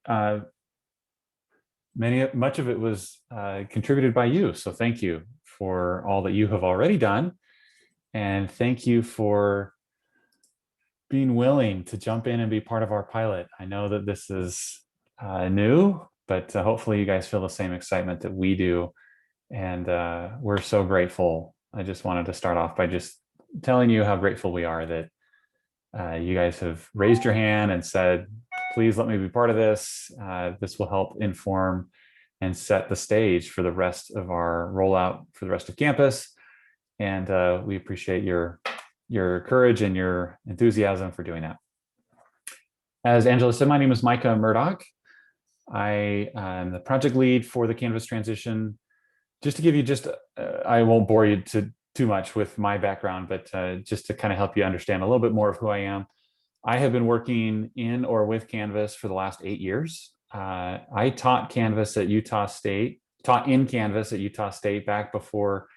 uh, much of it was contributed by you. So thank you for all that you have already done. And thank you for being willing to jump in and be part of our pilot. I know that this is new, but hopefully you guys feel the same excitement that we do. And we're so grateful. I just wanted to start off by just telling you how grateful we are that you guys have raised your hand and said, please let me be part of this. This will help inform and set the stage for the rest of our rollout for the rest of campus. And we appreciate your courage and your enthusiasm for doing that. As Angela said, my name is Micah Murdoch. I am the project lead for the Canvas transition. Just to give you I won't bore you too much with my background, but just to kind of help you understand a little bit more of who I am. I have been working in or with Canvas for the last 8 years. I taught in Canvas at Utah State back before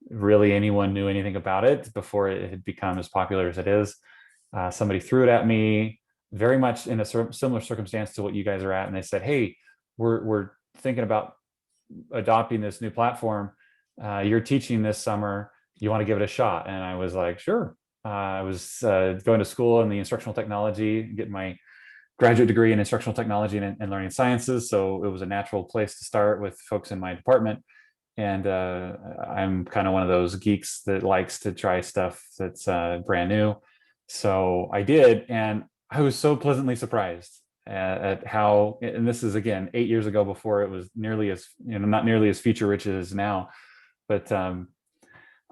really anyone knew anything about it, before it had become as popular as it is. Somebody threw it at me very much in a similar circumstance to what you guys are at. And they said, hey, we're thinking about adopting this new platform. You're teaching this summer. You want to give it a shot? And I was like, sure. I was going to school in the instructional technology, getting my graduate degree in instructional technology and learning sciences. So it was a natural place to start with folks in my department. And I'm kind of one of those geeks that likes to try stuff that's brand new. So I did, and I was so pleasantly surprised at how, and this is again 8 years ago, before it was nearly as, not nearly as feature rich as it is now, but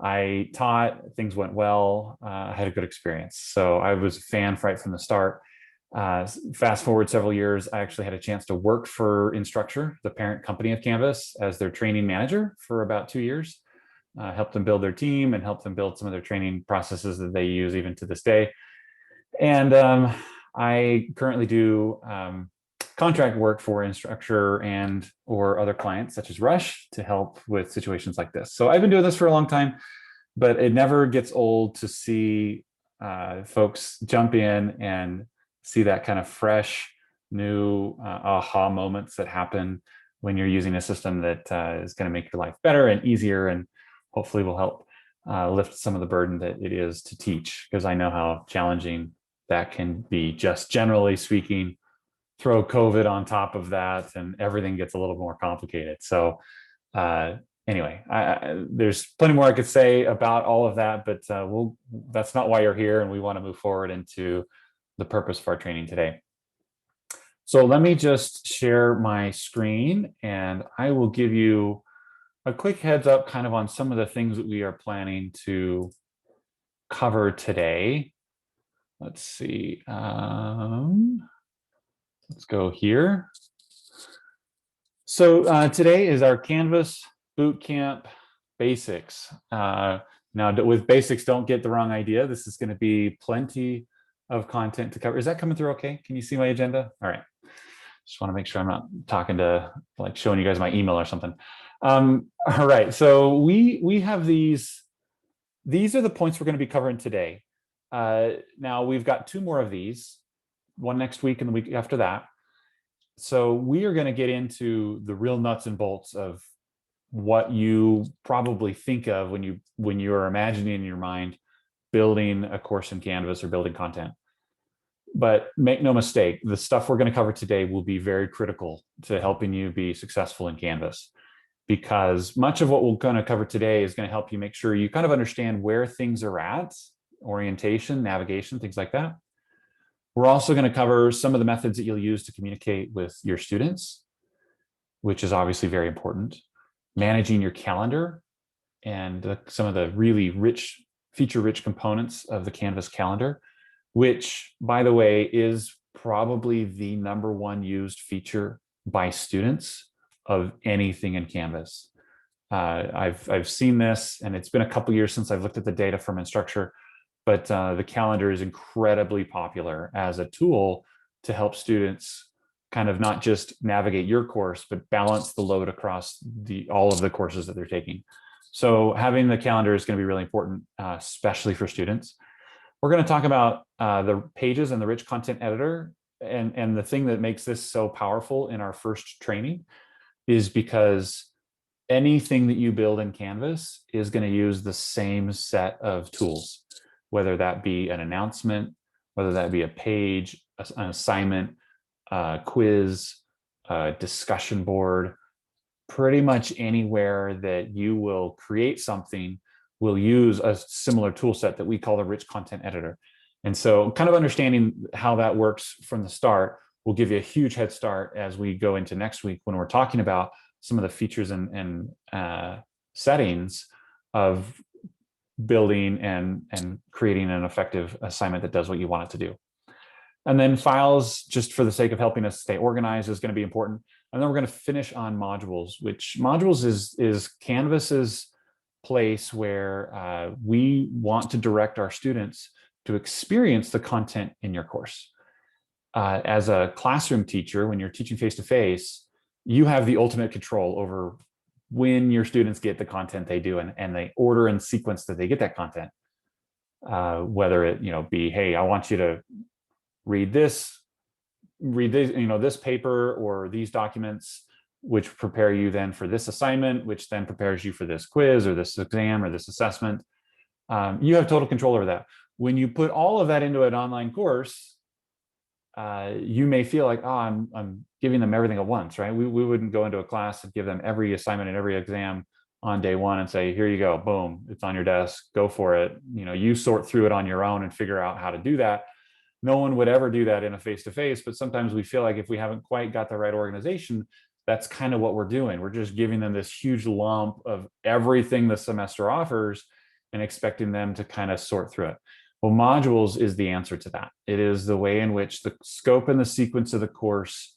I taught, things went well, I had a good experience. So I was a fan right from the start. Fast forward several years, I actually had a chance to work for Instructure, the parent company of Canvas, as their training manager for about 2 years. Helped them build their team and helped them build some of their training processes that they use even to this day. And I currently do contract work for Instructure and or other clients such as Rush to help with situations like this. So I've been doing this for a long time, but it never gets old to see folks jump in and see that kind of fresh, new aha moments that happen when you're using a system that is going to make your life better and easier, and hopefully will help lift some of the burden that it is to teach, because I know how challenging that can be. Just generally speaking, throw COVID on top of that and everything gets a little more complicated. So anyway, there's plenty more I could say about all of that, but that's not why you're here, and we want to move forward into the purpose of our training today. So let me just share my screen and I will give you a quick heads up kind of on some of the things that we are planning to cover today. Let's see. Let's go here. So today is our Canvas Bootcamp Basics. Now with basics, don't get the wrong idea. This is going to be plenty of content to cover. Is that coming through okay? Can you see my agenda? All right. Just want to make sure I'm not talking to, like, showing you guys my email or something. All right. So we have these are the points we're going to be covering today. Now we've got 2 more of these, one next week and the week after that. So we are going to get into the real nuts and bolts of what you probably think of when you are imagining in your mind building a course in Canvas or building content. But make no mistake, the stuff we're going to cover today will be very critical to helping you be successful in Canvas, because much of what we're going to cover today is going to help you make sure you kind of understand where things are at, orientation, navigation, things like that. We're also going to cover some of the methods that you'll use to communicate with your students, which is obviously very important. Managing your calendar and some of the really rich, feature-rich components of the Canvas calendar, which, by the way, is probably the #1 used feature by students of anything in Canvas. I've seen this, and it's been a couple years since I've looked at the data from Instructure, but the calendar is incredibly popular as a tool to help students kind of not just navigate your course, but balance the load across all of the courses that they're taking. So having the calendar is going to be really important, especially for students. We're going to talk about the pages and the rich content editor and the thing that makes this so powerful in our first training is because anything that you build in Canvas is going to use the same set of tools, whether that be an announcement, whether that be a page, an assignment, a quiz, a discussion board. Pretty much anywhere that you will create something will use a similar tool set that we call the rich content editor. And so kind of understanding how that works from the start will give you a huge head start as we go into next week when we're talking about some of the features and settings of building and creating an effective assignment that does what you want it to do. And then files, just for the sake of helping us stay organized, is going to be important. And then we're going to finish on modules, which modules is Canvas's place where we want to direct our students to experience the content in your course. As a classroom teacher, when you're teaching face-to-face, you have the ultimate control over when your students get the content they do and the order and sequence that they get that content. Whether it be, hey, I want you to read this, this paper or these documents, which prepare you then for this assignment, which then prepares you for this quiz or this exam or this assessment. You have total control over that. When you put all of that into an online course, you may feel like, oh, I'm giving them everything at once, right? We wouldn't go into a class and give them every assignment and every exam on day one and say, here you go, boom, it's on your desk, go for it. You sort through it on your own and figure out how to do that. No one would ever do that in a face-to-face, but sometimes we feel like if we haven't quite got the right organization, that's kind of what we're doing. We're just giving them this huge lump of everything the semester offers and expecting them to kind of sort through it. Well, modules is the answer to that. It is the way in which the scope and the sequence of the course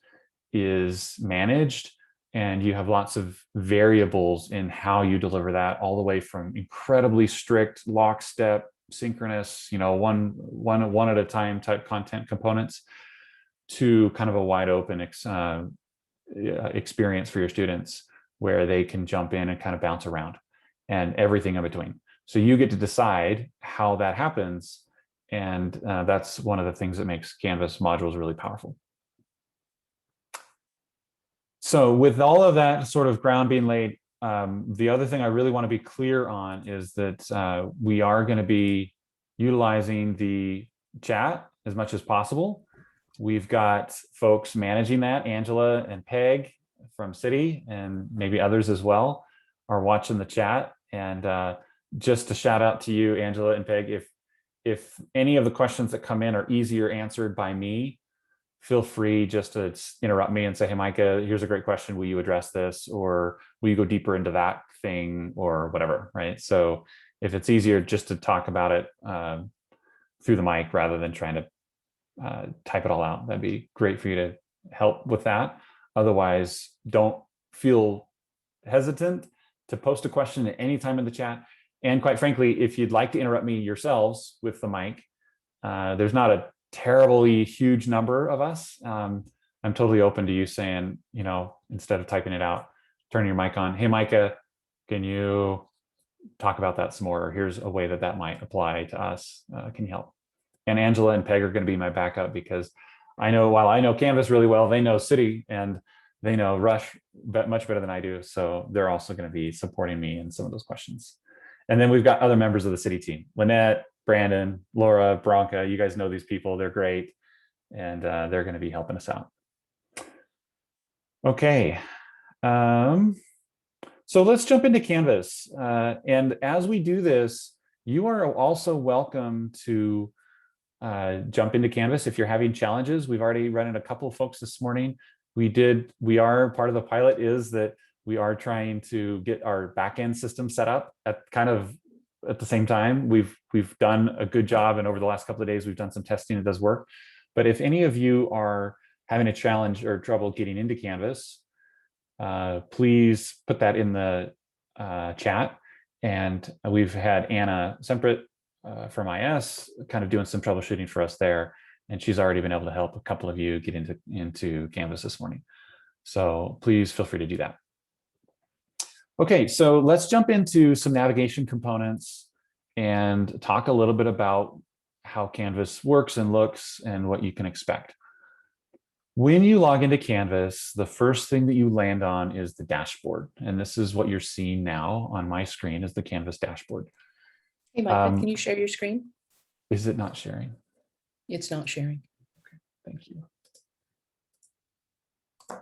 is managed, and you have lots of variables in how you deliver that, all the way from incredibly strict lockstep synchronous, one at a time type content components to kind of a wide open experience for your students where they can jump in and kind of bounce around and everything in between. So you get to decide how that happens. And that's one of the things that makes Canvas modules really powerful. So with all of that sort of ground being laid, the other thing I really want to be clear on is that we are going to be utilizing the chat as much as possible. We've got folks managing that. Angela and Peg from Citi and maybe others as well are watching the chat. And just to shout out to you, Angela and Peg, if any of the questions that come in are easier answered by me, feel free just to interrupt me and say, hey, Micah, here's a great question. Will you address this? Or will you go deeper into that thing or whatever, right? So if it's easier just to talk about it through the mic rather than trying to type it all out, that'd be great for you to help with that. Otherwise, don't feel hesitant to post a question at any time in the chat. And quite frankly, if you'd like to interrupt me yourselves with the mic, there's not a terribly huge number of us. I'm totally open to you saying, instead of typing it out, turn your mic on. Hey, Micah, can you talk about that some more? Or here's a way that might apply to us. Can you help? And Angela and Peg are going to be my backup because while I know Canvas really well, they know Citi and they know Rush much better than I do. So they're also going to be supporting me in some of those questions. And then we've got other members of the Citi team, Lynette, Brandon, Laura, Bronca. You guys know these people. They're great. And they're going to be helping us out. Okay. So let's jump into Canvas. And as we do this, you are also welcome to jump into Canvas if you're having challenges. We've already run into a couple of folks this morning. We are part of the pilot is that we are trying to get our backend system set up at the same time. We've done a good job, and over the last couple of days, we've done some testing. It does work. But if any of you are having a challenge or trouble getting into Canvas, please put that in the chat. And we've had Anna Semprit from IS kind of doing some troubleshooting for us there. And she's already been able to help a couple of you get into Canvas this morning. So please feel free to do that. Okay, so let's jump into some navigation components and talk a little bit about how Canvas works and looks and what you can expect. When you log into Canvas, the first thing that you land on is the dashboard. And this is what you're seeing now on my screen is the Canvas dashboard. Hey, Micah, can you share your screen? Is it not sharing? It's not sharing. Okay, thank you. Is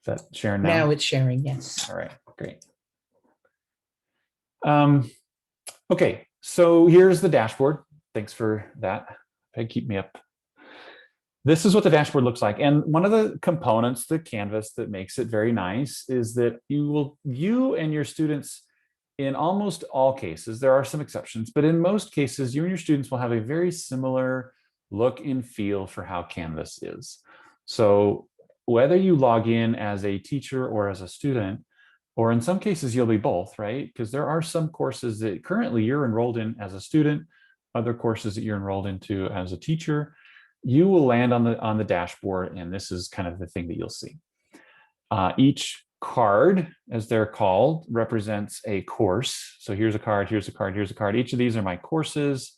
that sharing now? Now it's sharing, yes. All right, great. Okay, so here's the dashboard. Thanks for that. Keep me up. This is what the dashboard looks like. And one of the components, the Canvas, that makes it very nice is that you and your students, in almost all cases, there are some exceptions, but in most cases, you and your students will have a very similar look and feel for how Canvas is. So whether you log in as a teacher or as a student, or in some cases you'll be both, right? Because there are some courses that currently you're enrolled in as a student, other courses that you're enrolled into as a teacher. You will land on the dashboard, and this is kind of the thing that you'll see. Each card, as they're called, represents a course. So here's a card, here's a card, here's a card. Each of these are my courses.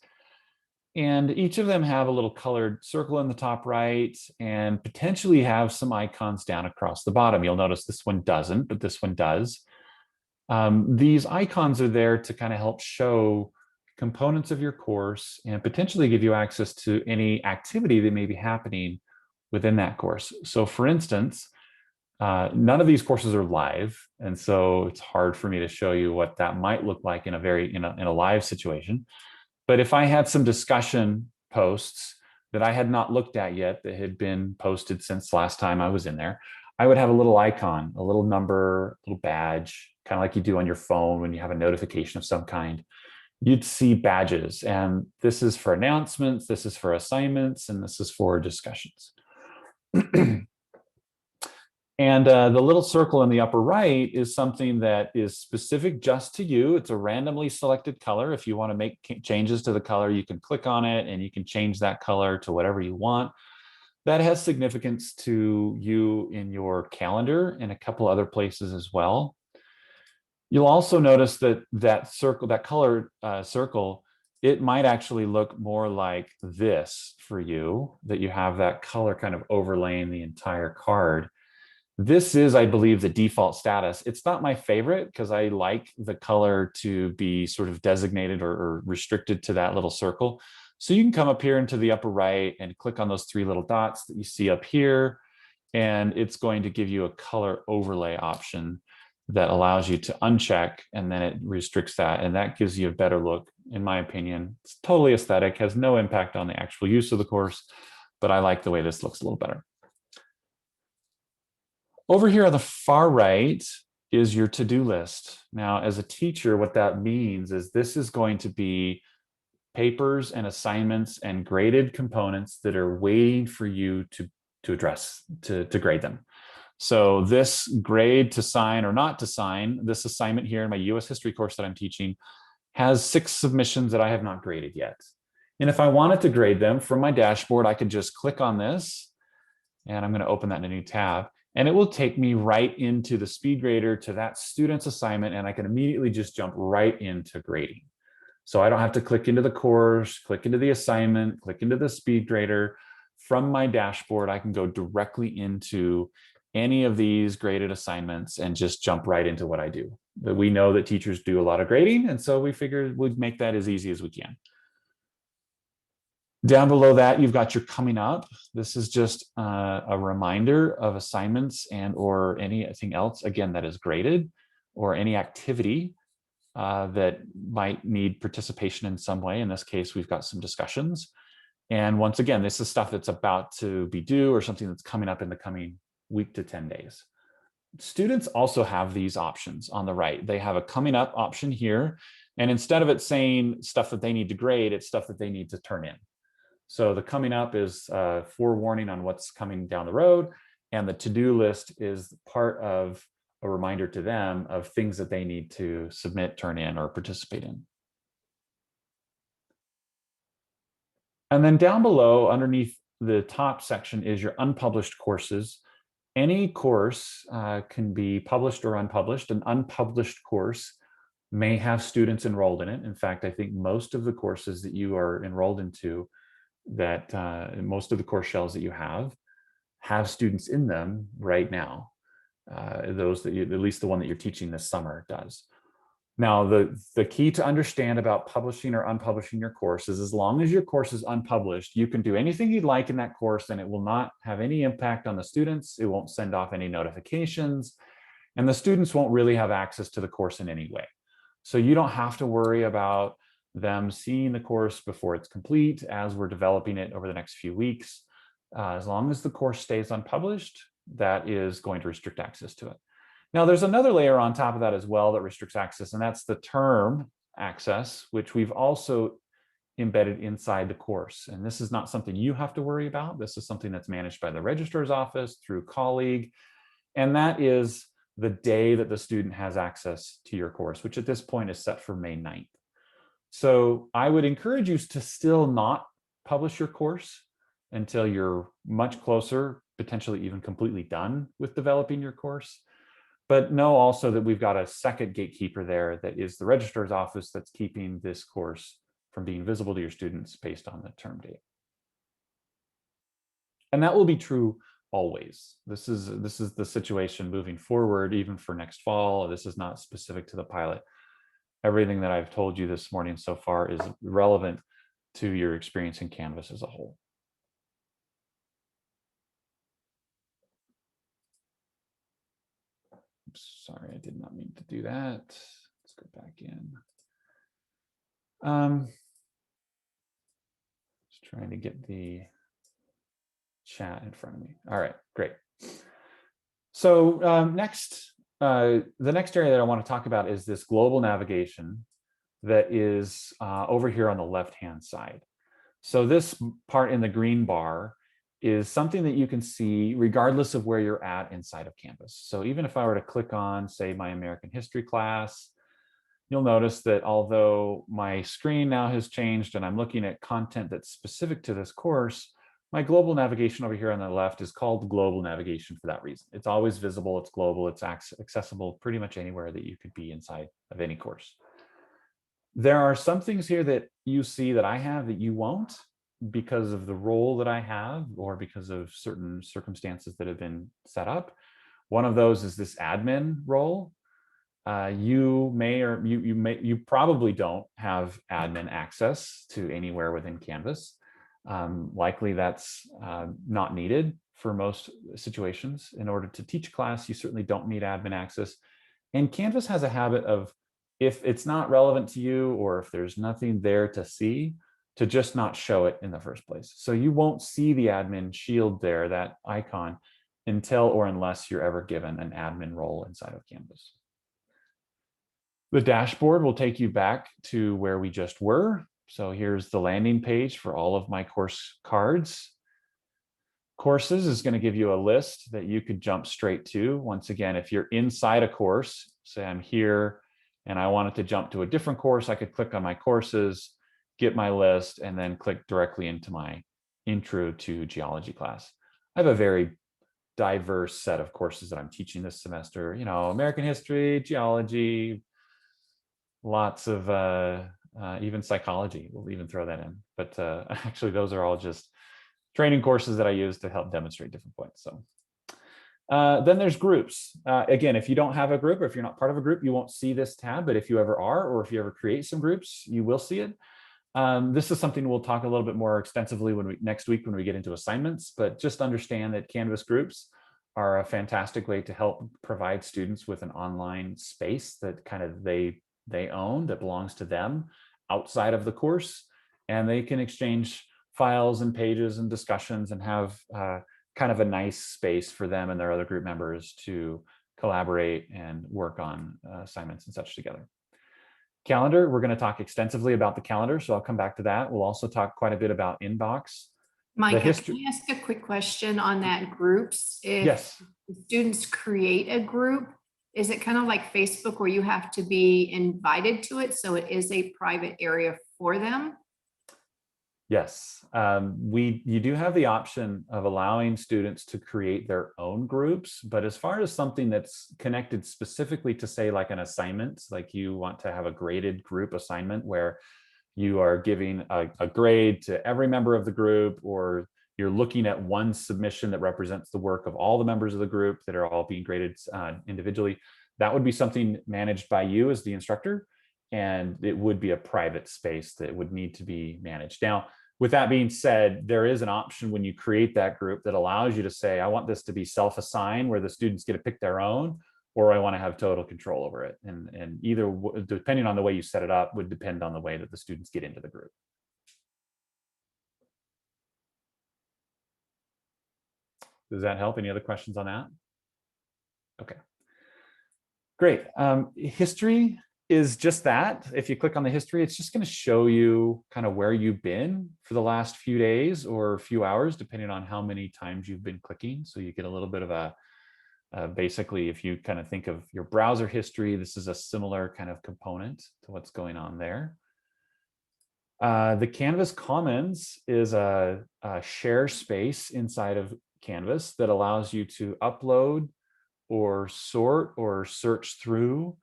And each of them have a little colored circle in the top right and potentially have some icons down across the bottom. You'll notice this one doesn't, but this one does. These icons are there to kind of help show components of your course and potentially give you access to any activity that may be happening within that course. So for instance, none of these courses are live. And so it's hard for me to show you what that might look like in a live situation. But if I had some discussion posts that I had not looked at yet that had been posted since last time I was in there, I would have a little icon, a little number, a little badge, kind of like you do on your phone when you have a notification of some kind. You'd see badges, and this is for announcements, this is for assignments, and this is for discussions. And the little circle in the upper right is something that is specific just to you. It's a randomly selected color. If you want to make changes to the color, you can click on it and you can change that color to whatever you want. That has significance to you in your calendar and a couple other places as well. You'll also notice that that circle, that color circle, it might actually look more like this for you, that you have that color kind of overlaying the entire card. This is, I believe, the default status. It's not my favorite because I like the color to be sort of designated or restricted to that little circle. So you can come up here into the upper right and click on those three little dots that you see up here, and it's going to give you a color overlay option that allows you to uncheck, and then it restricts that, and that gives you a better look, in my opinion. It's totally aesthetic, has no impact on the actual use of the course, but I like the way this looks a little better. Over here on the far right is your to-do list. Now, as a teacher, what that means is this is going to be papers and assignments and graded components that are waiting for you to address, to grade them. So this grade to sign or not to sign, this assignment here in my US history course that I'm teaching has 6 submissions that I have not graded yet. And if I wanted to grade them from my dashboard, I could just click on this, and I'm going to open that in a new tab. And it will take me right into the speed grader to that student's assignment, and I can immediately just jump right into grading. So I don't have to click into the course, click into the assignment, click into the speed grader. From my dashboard, I can go directly into any of these graded assignments and just jump right into what I do. But we know that teachers do a lot of grading, and so we figured we'd make that as easy as we can. Down below that, you've got your coming up. This is just a reminder of assignments and or anything else, again, that is graded, or any activity that might need participation in some way. In this case, we've got some discussions. And once again, this is stuff that's about to be due or something that's coming up in the coming week to 10 days. Students also have these options on the right. They have a coming up option here. And instead of it saying stuff that they need to grade, it's stuff that they need to turn in. So the coming up is forewarning on what's coming down the road. And the to-do list is part of a reminder to them of things that they need to submit, turn in, or participate in. And then down below, underneath the top section, is your unpublished courses. Any course can be published or unpublished. An unpublished course may have students enrolled in it. In fact, I think most of the courses that you are enrolled into, that most of the course shells that you have have students in them right now. Those that at least the one that you're teaching this summer does. Now, the key to understand about publishing or unpublishing your course is, as long as your course is unpublished, you can do anything you'd like in that course and it will not have any impact on the students. It won't send off any notifications, and the students won't really have access to the course in any way. So you don't have to worry about them seeing the course before it's complete as we're developing it over the next few weeks. As long as the course stays unpublished, that is going to restrict access to it. Now, there's another layer on top of that as well that restricts access, and that's the term access, which we've also embedded inside the course. And this is not something you have to worry about. This is something that's managed by the registrar's office through colleague. And that is the day that the student has access to your course, which at this point is set for May 9th. So I would encourage you to still not publish your course until you're much closer, potentially even completely done with developing your course. But know also that we've got a second gatekeeper there that is the registrar's office that's keeping this course from being visible to your students based on the term date. And that will be true always. This is the situation moving forward, even for next fall. This is not specific to the pilot. Everything that I've told you this morning so far is relevant to your experience in Canvas as a whole. Oops, sorry, I did not mean to do that. Let's go back in. Just trying to get the chat in front of me. All right, great. So the next area that I want to talk about is this global navigation that is over here on the left-hand side. So this part in the green bar is something that you can see regardless of where you're at inside of Canvas. So even if I were to click on, say, my American history class, you'll notice that although my screen now has changed and I'm looking at content that's specific to this course, my global navigation over here on the left is called global navigation for that reason. It's always visible, it's global, it's accessible pretty much anywhere that you could be inside of any course. There are some things here that you see that I have that you won't, because of the role that I have or because of certain circumstances that have been set up. One of those is this admin role. You may or you probably don't have admin access to anywhere within Canvas. Likely that's not needed for most situations. In order to teach a class, you certainly don't need admin access. And Canvas has a habit of, if it's not relevant to you or if there's nothing there to see, to just not show it in the first place. So you won't see the admin shield there, that icon, until or unless you're ever given an admin role inside of Canvas. The dashboard will take you back to where we just were. So here's the landing page for all of my course cards. Courses is going to give you a list that you could jump straight to. Once again, if you're inside a course, say I'm here and I wanted to jump to a different course, I could click on my courses, get my list, and then click directly into my intro to geology class. I have a very diverse set of courses that I'm teaching this semester, you know, American history, geology, lots of even psychology, we'll even throw that in. But actually, those are all just training courses that I use to help demonstrate different points. So then there's groups. Again, if you don't have a group or if you're not part of a group, you won't see this tab. But if you ever are, or if you ever create some groups, you will see it. This is something we'll talk a little bit more extensively next week when we get into assignments. But just understand that Canvas groups are a fantastic way to help provide students with an online space that kind of they own, that belongs to them outside of the course, and they can exchange files and pages and discussions and have kind of a nice space for them and their other group members to collaborate and work on assignments and such together. Calendar, we're going to talk extensively about the calendar, so I'll come back to that. We'll also talk quite a bit about Inbox. Micah, can I ask a quick question on that groups? If yes. Students create a group, is it kind of like Facebook where you have to be invited to it, so it is a private area for them? Yes, you do have the option of allowing students to create their own groups, but as far as something that's connected specifically to, say, like an assignment, like you want to have a graded group assignment where you are giving a grade to every member of the group, or you're looking at one submission that represents the work of all the members of the group that are all being graded individually. That would be something managed by you as the instructor, and it would be a private space that would need to be managed. Now, with that being said, there is an option when you create that group that allows you to say, I want this to be self-assigned where the students get to pick their own, or I want to have total control over it. And either, depending on the way you set it up, would depend on the way that the students get into the group. Does that help? Any other questions on that? Okay, great. History is just that. If you click on the history, it's just going to show you kind of where you've been for the last few days or few hours, depending on how many times you've been clicking. So you get a little bit of a, basically, if you kind of think of your browser history, this is a similar kind of component to what's going on there. The Canvas Commons is a share space inside of Canvas that allows you to upload or sort or search through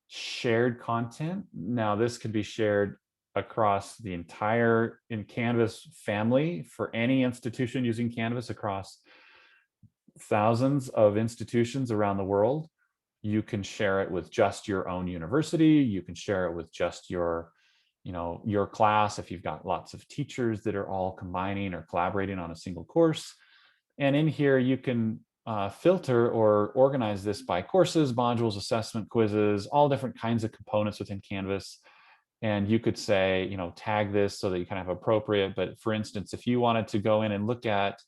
shared content. Now, this could be shared across the entire Canvas family for any institution using Canvas across thousands of institutions around the world. You can share it with just your own university. You can share it with just your class if you've got lots of teachers that are all combining or collaborating on a single course. And in here, you can filter or organize this by courses, modules, assessment, quizzes, all different kinds of components within Canvas. And you could say, tag this so that you kind of have appropriate. But for instance, if you wanted to go in and look at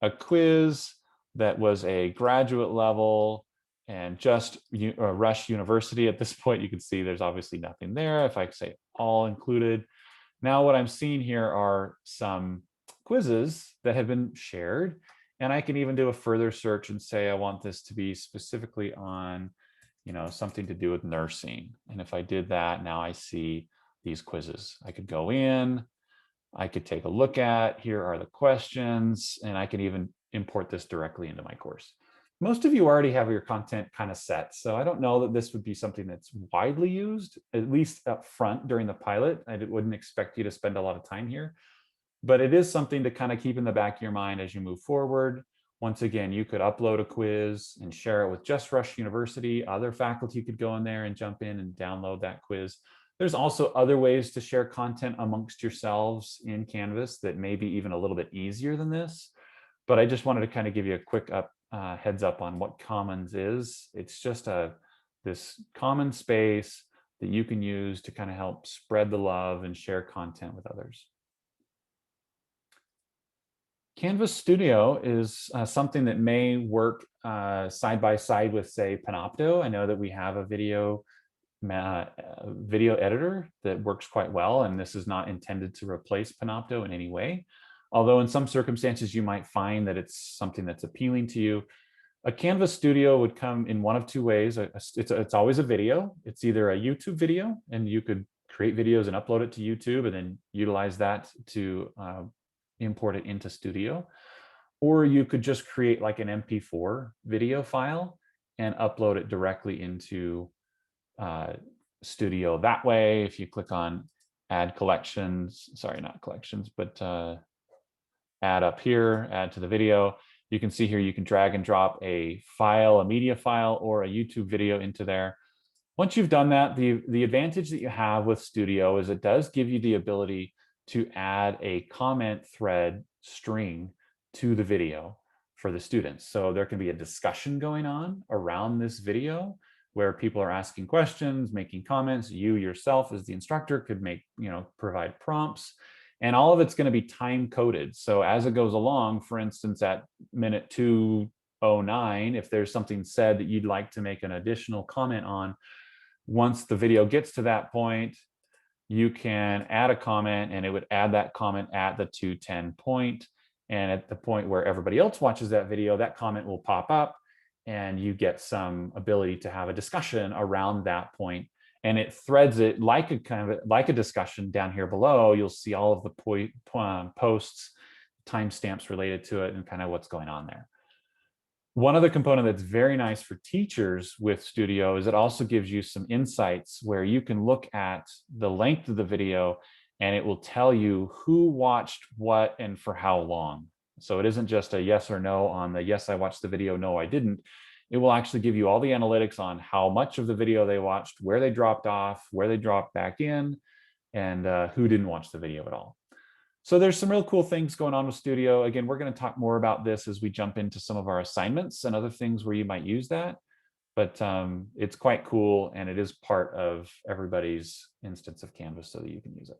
a quiz that was a graduate level and just Rush University, at this point, you can see there's obviously nothing there. If I say all included, now what I'm seeing here are some quizzes that have been shared. And I can even do a further search and say, I want this to be specifically on, something to do with nursing. And if I did that, now I see these quizzes. I could go in, I could take a look at, here are the questions, and I can even import this directly into my course. Most of you already have your content kind of set. So I don't know that this would be something that's widely used, at least up front during the pilot. I wouldn't expect you to spend a lot of time here. But it is something to kind of keep in the back of your mind as you move forward. Once again, you could upload a quiz and share it with just Rush University. Other faculty could go in there and jump in and download that quiz. There's also other ways to share content amongst yourselves in Canvas that may be even a little bit easier than this. But I just wanted to kind of give you a quick heads up on what Commons is. It's just this common space that you can use to kind of help spread the love and share content with others. Canvas Studio is something that may work side by side with, say, Panopto. I know that we have a video editor that works quite well, and this is not intended to replace Panopto in any way. Although in some circumstances, you might find that it's something that's appealing to you. A Canvas Studio would come in one of two ways. It's always a video. It's either a YouTube video, and you could create videos and upload it to YouTube and then utilize that to import it into Studio. Or you could just create like an MP4 video file and upload it directly into Studio. That way, if you click on add collections, sorry, not collections, but add up here, add to the video, you can see here you can drag and drop a file, a media file, or a YouTube video into there. Once you've done that, the advantage that you have with Studio is it does give you the ability to add a comment thread string to the video for the students. So there can be a discussion going on around this video where people are asking questions, making comments. You yourself as the instructor could provide prompts, and all of it's going to be time coded. So as it goes along, for instance, at minute 2:09, if there's something said that you'd like to make an additional comment on, once the video gets to that point, you can add a comment and it would add that comment at the 2:10 point. And at the point where everybody else watches that video, that comment will pop up and you get some ability to have a discussion around that point. And it threads it like a discussion down here below. You'll see all of the posts, timestamps related to it, and kind of what's going on there. One other component that's very nice for teachers with Studio is it also gives you some insights where you can look at the length of the video and it will tell you who watched what and for how long. So it isn't just a yes or no on the yes, I watched the video, no, I didn't. It will actually give you all the analytics on how much of the video they watched, where they dropped off, where they dropped back in, and who didn't watch the video at all. So there's some real cool things going on with Studio. Again, we're going to talk more about this as we jump into some of our assignments and other things where you might use that. But it's quite cool, and it is part of everybody's instance of Canvas so that you can use it.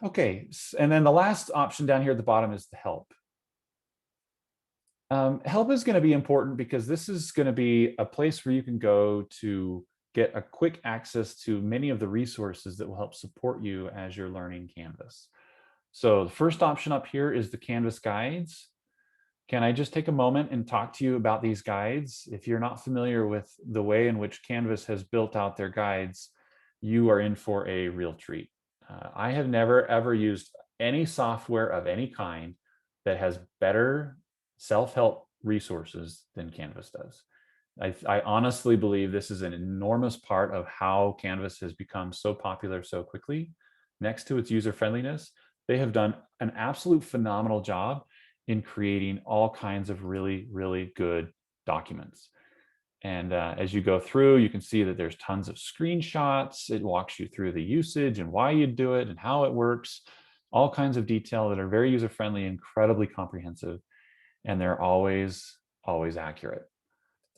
Okay, and then the last option down here at the bottom is the help. Help is going to be important because this is going to be a place where you can go to get a quick access to many of the resources that will help support you as you're learning Canvas. So the first option up here is the Canvas guides. Can I just take a moment and talk to you about these guides? If you're not familiar with the way in which Canvas has built out their guides, you are in for a real treat. I have never ever used any software of any kind that has better self-help resources than Canvas does. I honestly believe this is an enormous part of how Canvas has become so popular so quickly. Next to its user friendliness, they have done an absolute phenomenal job in creating all kinds of really, really good documents. And as you go through, you can see that there's tons of screenshots. It walks you through the usage and why you do it and how it works, all kinds of detail that are very user-friendly, incredibly comprehensive, and they're always, always accurate.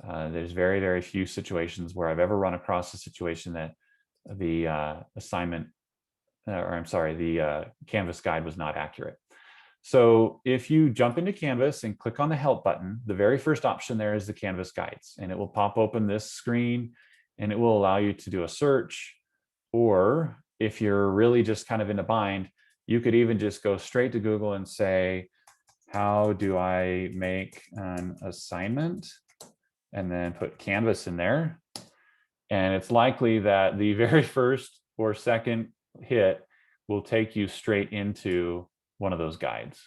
There's very, very few situations where I've ever run across a situation that the Canvas guide was not accurate. So if you jump into Canvas and click on the help button, the very first option there is the Canvas guides, and it will pop open this screen and it will allow you to do a search. Or if you're really just kind of in a bind, you could even just go straight to Google and say, how do I make an assignment? And then put Canvas in there. And it's likely that the very first or second hit will take you straight into one of those guides.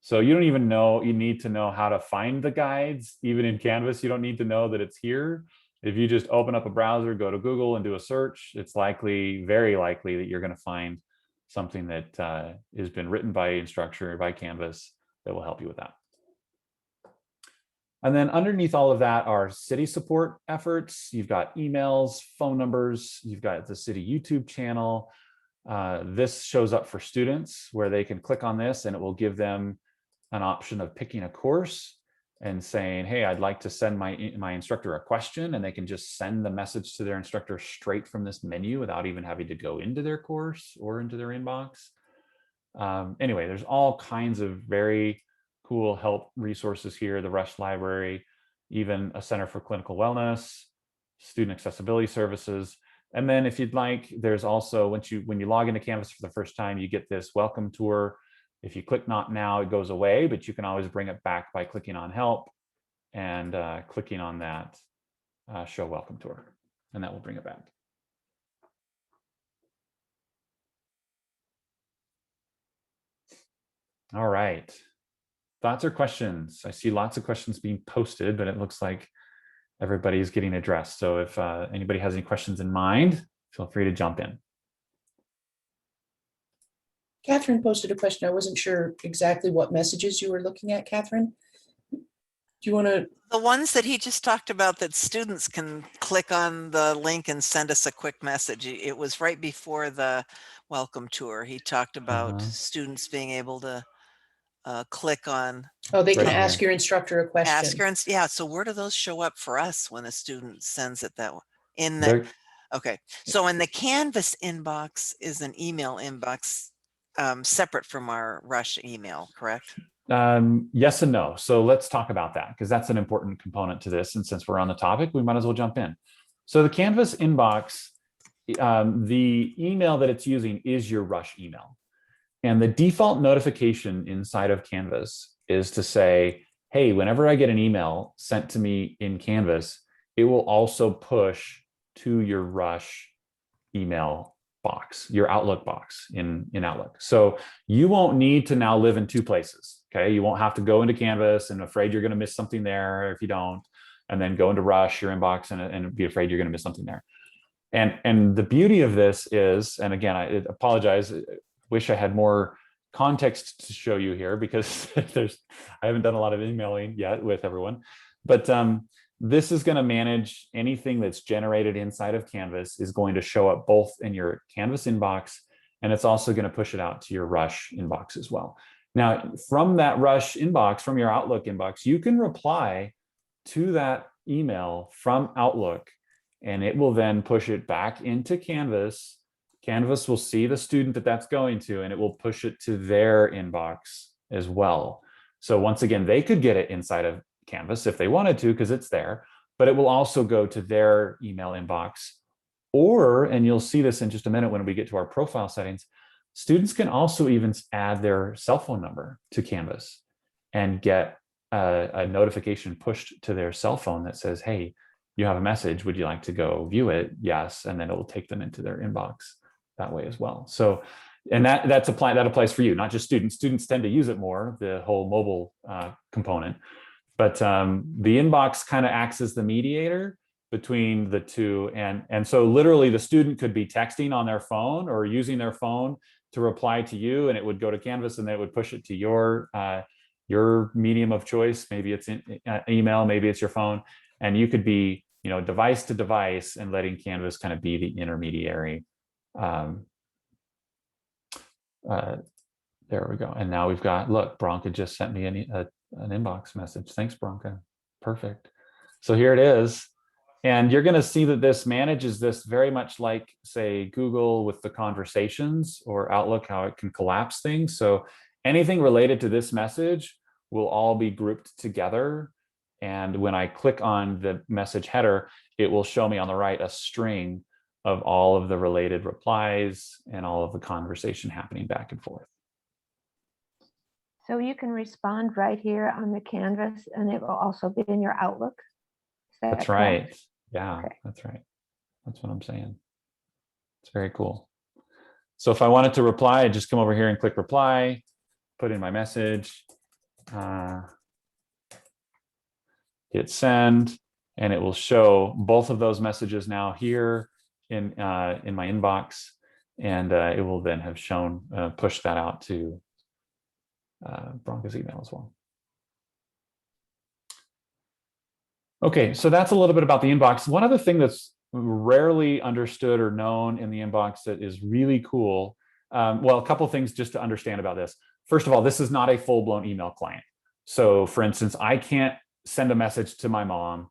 So you don't even know, you need to know how to find the guides. Even in Canvas, you don't need to know that it's here. If you just open up a browser, go to Google and do a search, it's likely, very likely that you're going to find something that has been written by Instructure, by Canvas, that will help you with that. And then underneath all of that are city support efforts. You've got emails, phone numbers, you've got the city YouTube channel. This shows up for students where they can click on this and it will give them an option of picking a course and saying, hey, I'd like to send my instructor a question, and they can just send the message to their instructor straight from this menu without even having to go into their course or into their inbox. Anyway, there's all kinds of very cool help resources here, the Rush Library, even a Center for Clinical Wellness, student accessibility services. And then if you'd like, there's also, when you log into Canvas for the first time, you get this welcome tour. If you click not now, it goes away, but you can always bring it back by clicking on help and clicking on that show welcome tour, and that will bring it back. All right. Thoughts or questions? I see lots of questions being posted, but it looks like everybody's getting addressed. So if anybody has any questions in mind, feel free to jump in. Catherine posted a question. I wasn't sure exactly what messages you were looking at, Catherine. Do you want to? The ones that he just talked about that students can click on the link and send us a quick message. It was right before the welcome tour. He talked about students being able to click on. Oh, they can Right ask here. your instructor a question. Ask her, and yeah. So where do those show up for us when a student sends it that way? In the okay. So in the Canvas inbox is an email inbox separate from our Rush email, correct? Yes and no. So let's talk about that, because that's an important component to this. And since we're on the topic, we might as well jump in. So the Canvas inbox, the email that it's using is your Rush email. And the default notification inside of Canvas is to say, hey, whenever I get an email sent to me in Canvas, it will also push to your Rush email box, your Outlook box in Outlook. So you won't need to now live in two places, okay? You won't have to go into Canvas and afraid you're gonna miss something there if you don't, and then go into Rush, your inbox, and be afraid you're gonna miss something there. And the beauty of this is, and again, I apologize, wish I had more context to show you here because I haven't done a lot of emailing yet with everyone, but this is going to manage anything that's generated inside of Canvas is going to show up both in your Canvas inbox, and it's also going to push it out to your Rush inbox as well. Now, from that Rush inbox, from your Outlook inbox, you can reply to that email from Outlook, and it will then push it back into Canvas. Canvas will see the student that that's going to, and it will push it to their inbox as well. So once again, they could get it inside of Canvas if they wanted to, because it's there, but it will also go to their email inbox. Or, and you'll see this in just a minute when we get to our profile settings, students can also even add their cell phone number to Canvas and get a notification pushed to their cell phone that says, hey, you have a message, would you like to go view it? Yes, and then it will take them into their inbox that way as well. So, and that applies for you, not just students. Students tend to use it more, the whole mobile component, but the inbox kind of acts as the mediator between the two. And so literally the student could be texting on their phone or using their phone to reply to you, and it would go to Canvas and then it would push it to your medium of choice. Maybe it's email, maybe it's your phone, and you could be, device to device and letting Canvas kind of be the intermediary. There we go. And now we've got, look, Bronca just sent me an inbox message. Thanks, Bronca. Perfect. So here it is. And you're going to see that this manages this very much like, say, Google with the conversations, or Outlook, how it can collapse things. So anything related to this message will all be grouped together. And when I click on the message header, it will show me on the right a string of all of the related replies and all of the conversation happening back and forth. So you can respond right here on the Canvas, and it will also be in your Outlook. That's right. Yeah, okay. That's right. That's what I'm saying. It's very cool. So if I wanted to reply, I just come over here and click reply, put in my message, hit send, and it will show both of those messages now here in my inbox, and it will then have shown, push that out to Bronca's email as well. Okay, so that's a little bit about the inbox. One other thing that's rarely understood or known in the inbox that is really cool, well, a couple of things just to understand about this. First of all, this is not a full-blown email client. So for instance, I can't send a message to my mom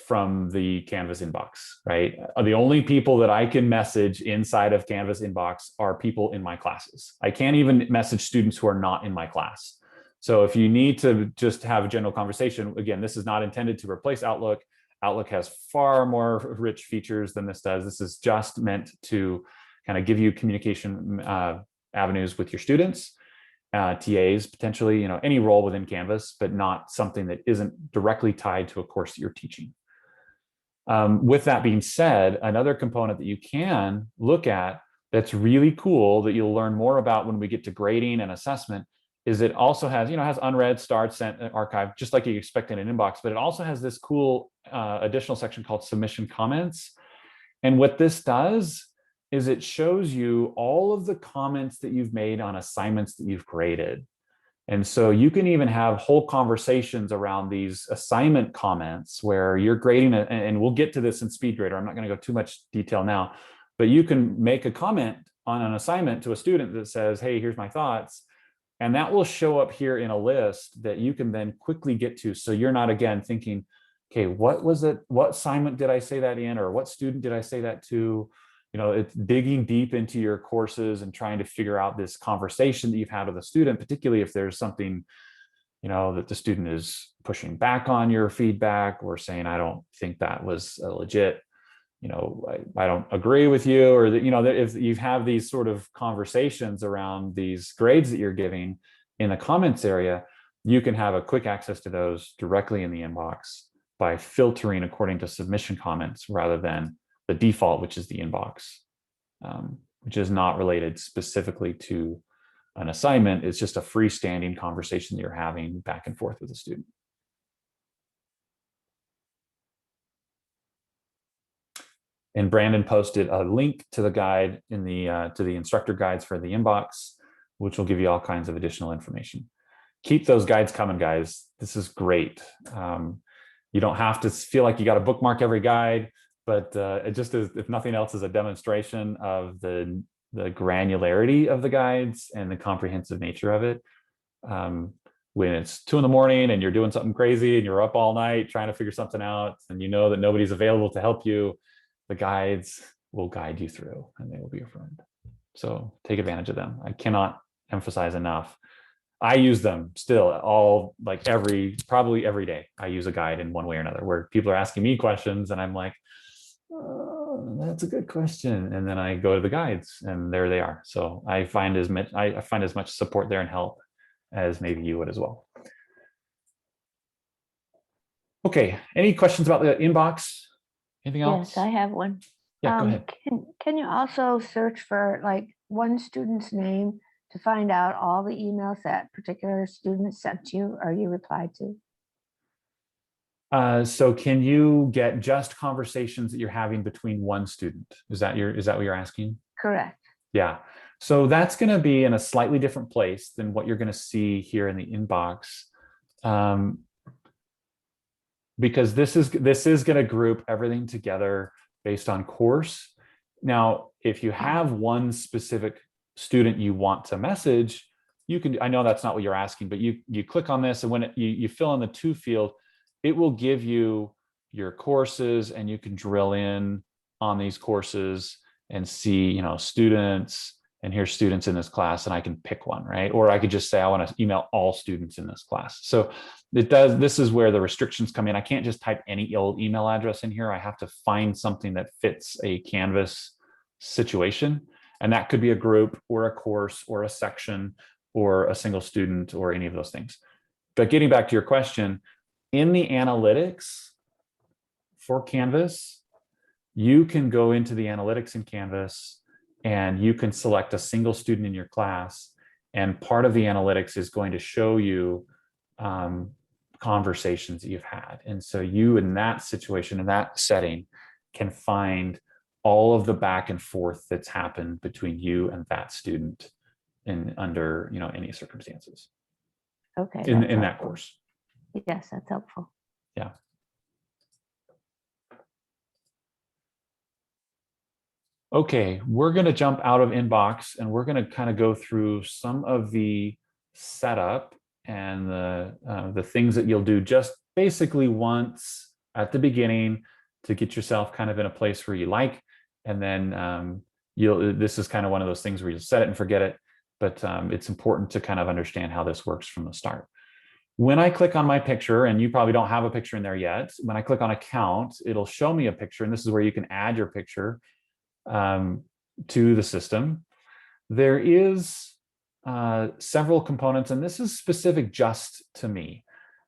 from the Canvas inbox, right? The only people that I can message inside of Canvas inbox are people in my classes. I can't even message students who are not in my class. So if you need to just have a general conversation, again, this is not intended to replace Outlook. Outlook has far more rich features than this does. This is just meant to kind of give you communication avenues with your students, TAs, potentially, any role within Canvas, but not something that isn't directly tied to a course that you're teaching. With that being said, another component that you can look at that's really cool that you'll learn more about when we get to grading and assessment is it also has, has unread, starred, sent, archive, just like you expect in an inbox, but it also has this cool additional section called submission comments. And what this does is it shows you all of the comments that you've made on assignments that you've graded. And so you can even have whole conversations around these assignment comments where you're grading it, and we'll get to this in SpeedGrader. I'm not going to go too much detail now, but you can make a comment on an assignment to a student that says, hey, here's my thoughts. And that will show up here in a list that you can then quickly get to. So you're not, again, thinking, okay, what was it? What assignment did I say that in? Or what student did I say that to? It's digging deep into your courses and trying to figure out this conversation that you've had with a student, particularly if there's something, that the student is pushing back on your feedback or saying, I don't think that was a legit, I don't agree with you, or that, if you have these sort of conversations around these grades that you're giving in the comments area, you can have a quick access to those directly in the inbox by filtering according to submission comments rather than the default, which is the inbox, which is not related specifically to an assignment. It's just a freestanding conversation that you're having back and forth with a student. And Brandon posted a link to the guide in the to the instructor guides for the inbox, which will give you all kinds of additional information. Keep those guides coming, guys. This is great. You don't have to feel like you got to bookmark every guide, but it just is, if nothing else, is a demonstration of the granularity of the guides and the comprehensive nature of it. When it's 2 a.m. and you're doing something crazy and you're up all night trying to figure something out, and you know that nobody's available to help you, the guides will guide you through and they will be your friend. So take advantage of them. I cannot emphasize enough. I use them still probably every day. I use a guide in one way or another, where people are asking me questions and I'm like, oh, that's a good question. And then I go to the guides and there they are. So I find as much support there and help as maybe you would as well. Okay, any questions about the inbox? Anything else? Yes, I have one. Yeah, go ahead. Can you also search for like one student's name to find out all the emails that particular student sent you or you replied to? So can you get just conversations that you're having between one student? Is that what you're asking? Correct. Yeah. So that's going to be in a slightly different place than what you're going to see here in the inbox. Because this is going to group everything together based on course. Now, if you have one specific student you want to message, you can, I know that's not what you're asking, but you click on this, and when you fill in the to field, it will give you your courses, and you can drill in on these courses and see, you know, students, and here's students in this class, and I can pick one, right? Or I could just say, I want to email all students in this class. So this is where the restrictions come in. I can't just type any old email address in here. I have to find something that fits a Canvas situation. And that could be a group or a course or a section or a single student or any of those things. But getting back to your question, in the analytics for Canvas, you can go into the analytics in Canvas and you can select a single student in your class. And part of the analytics is going to show you conversations that you've had. And so you, in that situation, in that setting, can find all of the back and forth that's happened between you and that student under, you know, any circumstances. Okay. In that course. Yes, that's helpful. Yeah. Okay, we're going to jump out of inbox and we're going to kind of go through some of the setup and the things that you'll do just basically once at the beginning to get yourself kind of in a place where you like, and then this is kind of one of those things where you'll set it and forget it, but it's important to kind of understand how this works from the start. When I click on my picture, and you probably don't have a picture in there yet, when I click on account, it'll show me a picture, and this is where you can add your picture to the system. There is several components, and this is specific just to me.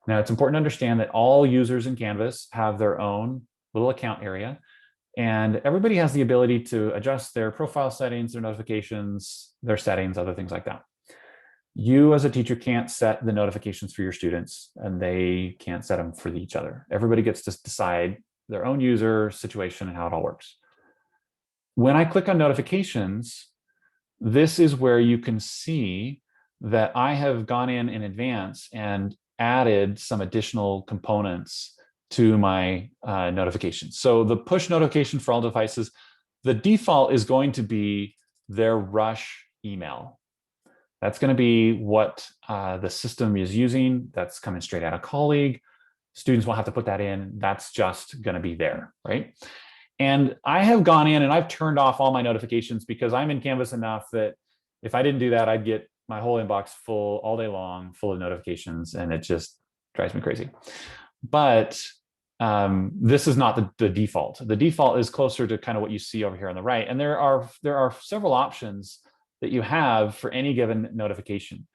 Now, it's important to understand that all users in Canvas have their own little account area, and everybody has the ability to adjust their profile settings, their notifications, their settings, other things like that. You as a teacher can't set the notifications for your students, and they can't set them for each other. Everybody gets to decide their own user situation and how it all works. When I click on notifications, this is where you can see that I have gone in advance and added some additional components to my notifications. So the push notification for all devices, the default is going to be their rush email. That's going to be what the system is using. That's coming straight out of colleague. Students will have to put that in. That's just going to be there, right? And I have gone in and I've turned off all my notifications because I'm in Canvas enough that if I didn't do that, I'd get my whole inbox full all day long, full of notifications, and it just drives me crazy. But this is not the default. The default is closer to kind of what you see over here on the right. And there are several options that you have for any given notification.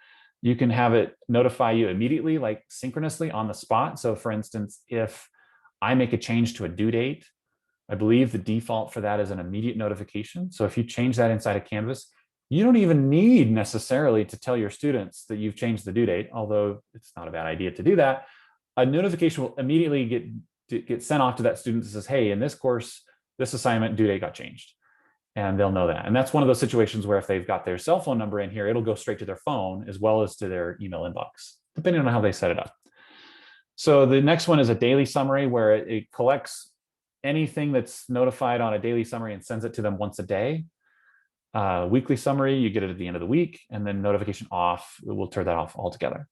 You can have it notify you immediately, like synchronously on the spot. So for instance, if I make a change to a due date, I believe the default for that is an immediate notification. So if you change that inside of Canvas, you don't even need necessarily to tell your students that you've changed the due date, although it's not a bad idea to do that. A notification will immediately get sent off to that student that says, hey, in this course, this assignment due date got changed. And they'll know that. And that's one of those situations where if they've got their cell phone number in here, it'll go straight to their phone as well as to their email inbox, depending on how they set it up. So the next one is a daily summary, where it collects anything that's notified on a daily summary and sends it to them once a day. Weekly summary, you get it at the end of the week, and then notification off, we'll turn that off altogether.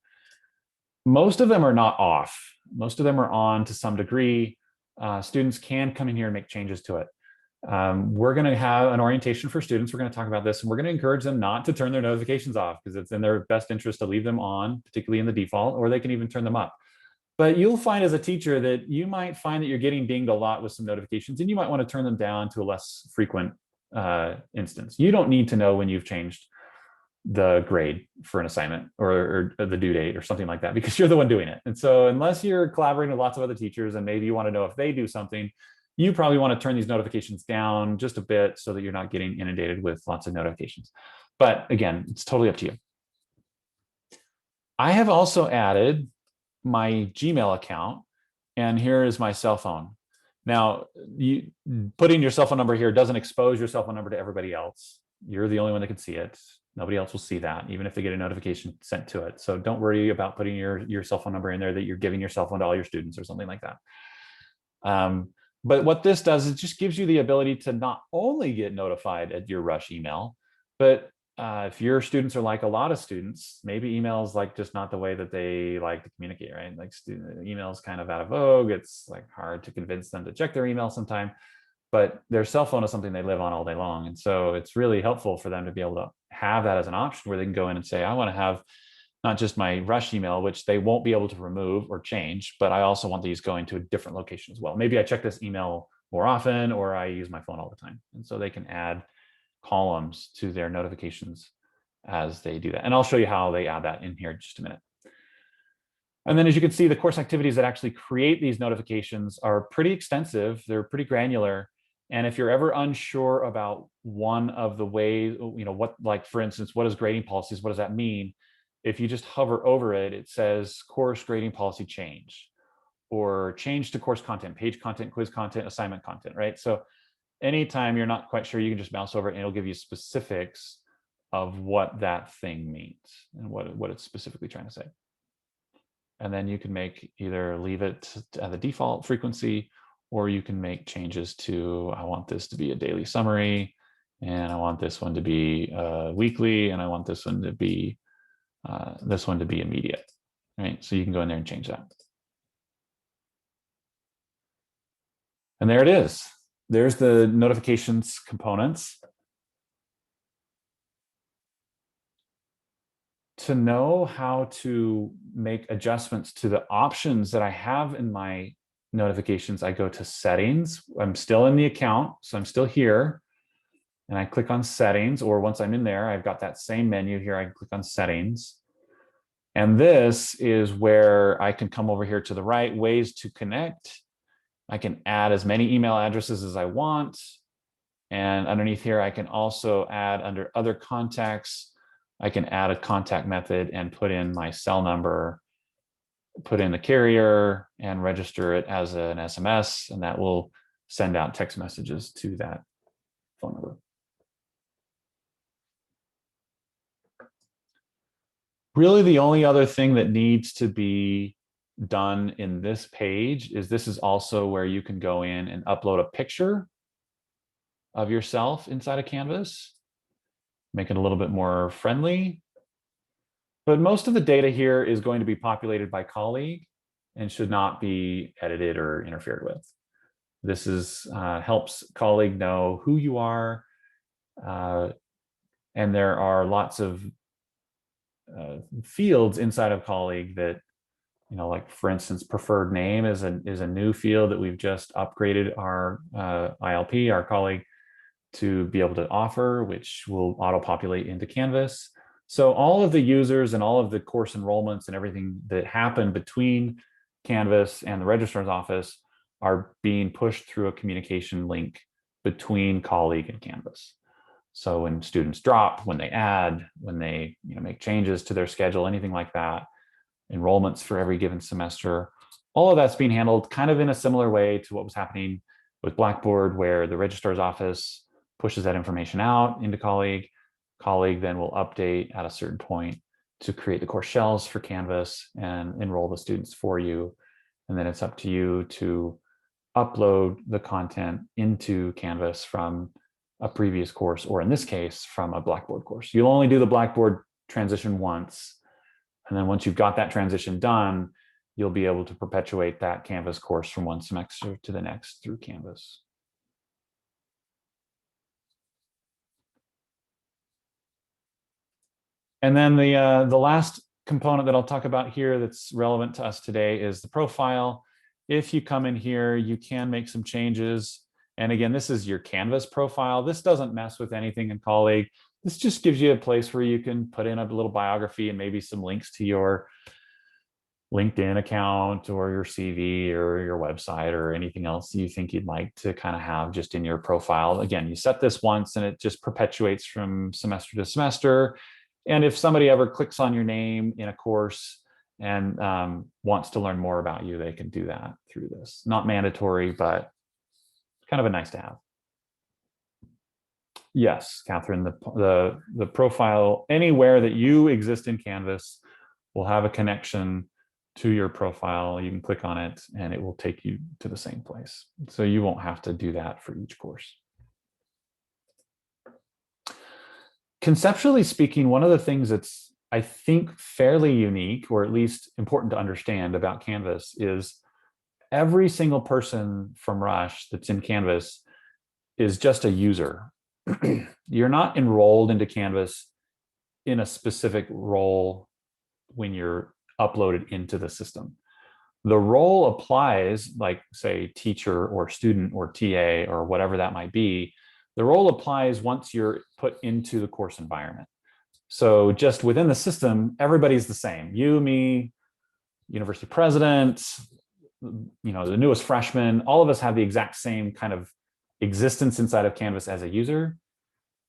Most of them are not off. Most of them are on to some degree. Students can come in here and make changes to it. We're going to have an orientation for students. We're going to talk about this, and we're going to encourage them not to turn their notifications off, because it's in their best interest to leave them on, particularly in the default, or they can even turn them up. But you'll find as a teacher that you might find that you're getting dinged a lot with some notifications, and you might want to turn them down to a less frequent instance. You don't need to know when you've changed the grade for an assignment or the due date or something like that, because you're the one doing it. And so unless you're collaborating with lots of other teachers and maybe you want to know if they do something, you probably want to turn these notifications down just a bit so that you're not getting inundated with lots of notifications. But again, it's totally up to you. I have also added my Gmail account, and here is my cell phone. Now, putting your cell phone number here doesn't expose your cell phone number to everybody else. You're the only one that can see it. Nobody else will see that, even if they get a notification sent to it. So don't worry about putting your cell phone number in there that you're giving your cell phone to all your students or something like that. But what this does is just gives you the ability to not only get notified at your rush email, but if your students are like a lot of students, maybe email is like just not the way that they like to communicate, right? Like email is kind of out of vogue. It's like hard to convince them to check their email sometime, but their cell phone is something they live on all day long. And so it's really helpful for them to be able to have that as an option where they can go in and say, I want to have not just my rush email, which they won't be able to remove or change, but I also want these going to a different location as well. Maybe I check this email more often, or I use my phone all the time. And so they can add columns to their notifications as they do that. And I'll show you how they add that in here in just a minute. And then as you can see, the course activities that actually create these notifications are pretty extensive. They're pretty granular. And if you're ever unsure about one of the ways, what, like for instance, what is grading policies? What does that mean? If you just hover over it, it says course grading policy change, or change to course content, page content, quiz content, assignment content, right? So anytime you're not quite sure, you can just mouse over it and it'll give you specifics of what that thing means and what it's specifically trying to say. And then you can either leave it at the default frequency, or you can make changes to, I want this to be a daily summary, and I want this one to be weekly, and I want this one to be immediate, right? So you can go in there and change that. And there it is. There's the notifications components. To know how to make adjustments to the options that I have in my notifications, I go to settings. I'm still in the account, so I'm still here. And I click on settings, or once I'm in there, I've got that same menu here. I click on settings. And this is where I can come over here to the right, ways to connect. I can add as many email addresses as I want. And underneath here, I can also add under other contacts, I can add a contact method and put in my cell number, put in the carrier, and register it as an SMS, and that will send out text messages to that phone number. Really, the only other thing that needs to be done in this page is this is also where you can go in and upload a picture of yourself inside of Canvas, make it a little bit more friendly. But most of the data here is going to be populated by colleague and should not be edited or interfered with. This is helps colleague know who you are, and there are lots of fields inside of colleague that, like for instance, preferred name is a new field that we've just upgraded our ILP, our colleague, to be able to offer, which will auto-populate into Canvas. So all of the users and all of the course enrollments and everything that happen between Canvas and the registrar's office are being pushed through a communication link between colleague and Canvas. So when students drop, when they add, when they make changes to their schedule, anything like that, enrollments for every given semester, all of that's being handled kind of in a similar way to what was happening with Blackboard, where the registrar's office pushes that information out into Colleague. Colleague then will update at a certain point to create the course shells for Canvas and enroll the students for you. And then it's up to you to upload the content into Canvas from a previous course, or in this case, from a Blackboard course. You'll only do the Blackboard transition once. And then once you've got that transition done, you'll be able to perpetuate that Canvas course from one semester to the next through Canvas. And then the last component that I'll talk about here that's relevant to us today is the profile. If you come in here, you can make some changes. And again, this is your Canvas profile. This doesn't mess with anything in Colleague. This just gives you a place where you can put in a little biography and maybe some links to your LinkedIn account or your CV or your website or anything else you think you'd like to kind of have just in your profile. Again, you set this once and it just perpetuates from semester to semester. And if somebody ever clicks on your name in a course and wants to learn more about you, they can do that through this. Not mandatory, but kind of a nice to have. Yes, Catherine, the profile, anywhere that you exist in Canvas will have a connection to your profile. You can click on it and it will take you to the same place. So you won't have to do that for each course. Conceptually speaking, one of the things that's, I think, fairly unique, or at least important to understand about Canvas, is every single person from Rush that's in Canvas is just a user. You're not enrolled into Canvas in a specific role when you're uploaded into the system. The role applies, like say teacher or student or TA or whatever that might be. The role applies once you're put into the course environment. So just within the system, everybody's the same. You, me, university president, you know, the newest freshman, all of us have the exact same kind of existence inside of Canvas as a user.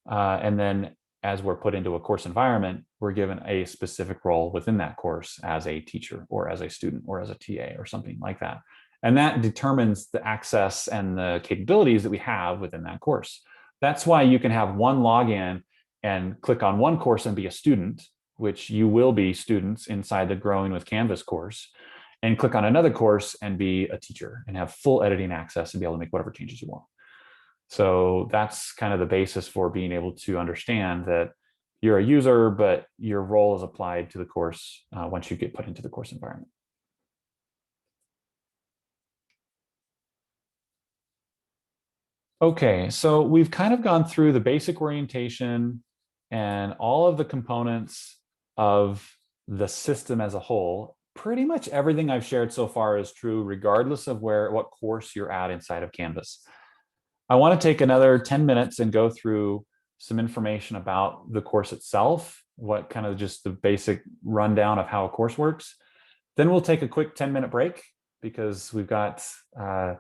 And then as we're put into a course environment, we're given a specific role within that course as a teacher or as a student or as a TA or something like that. And that determines the access and the capabilities that we have within that course. That's why you can have one login and click on one course and be a student, which you will be students inside the Growing with Canvas course, and click on another course and be a teacher and have full editing access and be able to make whatever changes you want. So that's kind of the basis for being able to understand that you're a user, but your role is applied to the course once you get put into the course environment. Okay, so we've kind of gone through the basic orientation and all of the components of the system as a whole. Pretty much everything I've shared so far is true, regardless of what course you're at inside of Canvas. I want to take another 10 minutes and go through some information about the course itself, what kind of just the basic rundown of how a course works. Then we'll take a quick 10-minute break because we've got a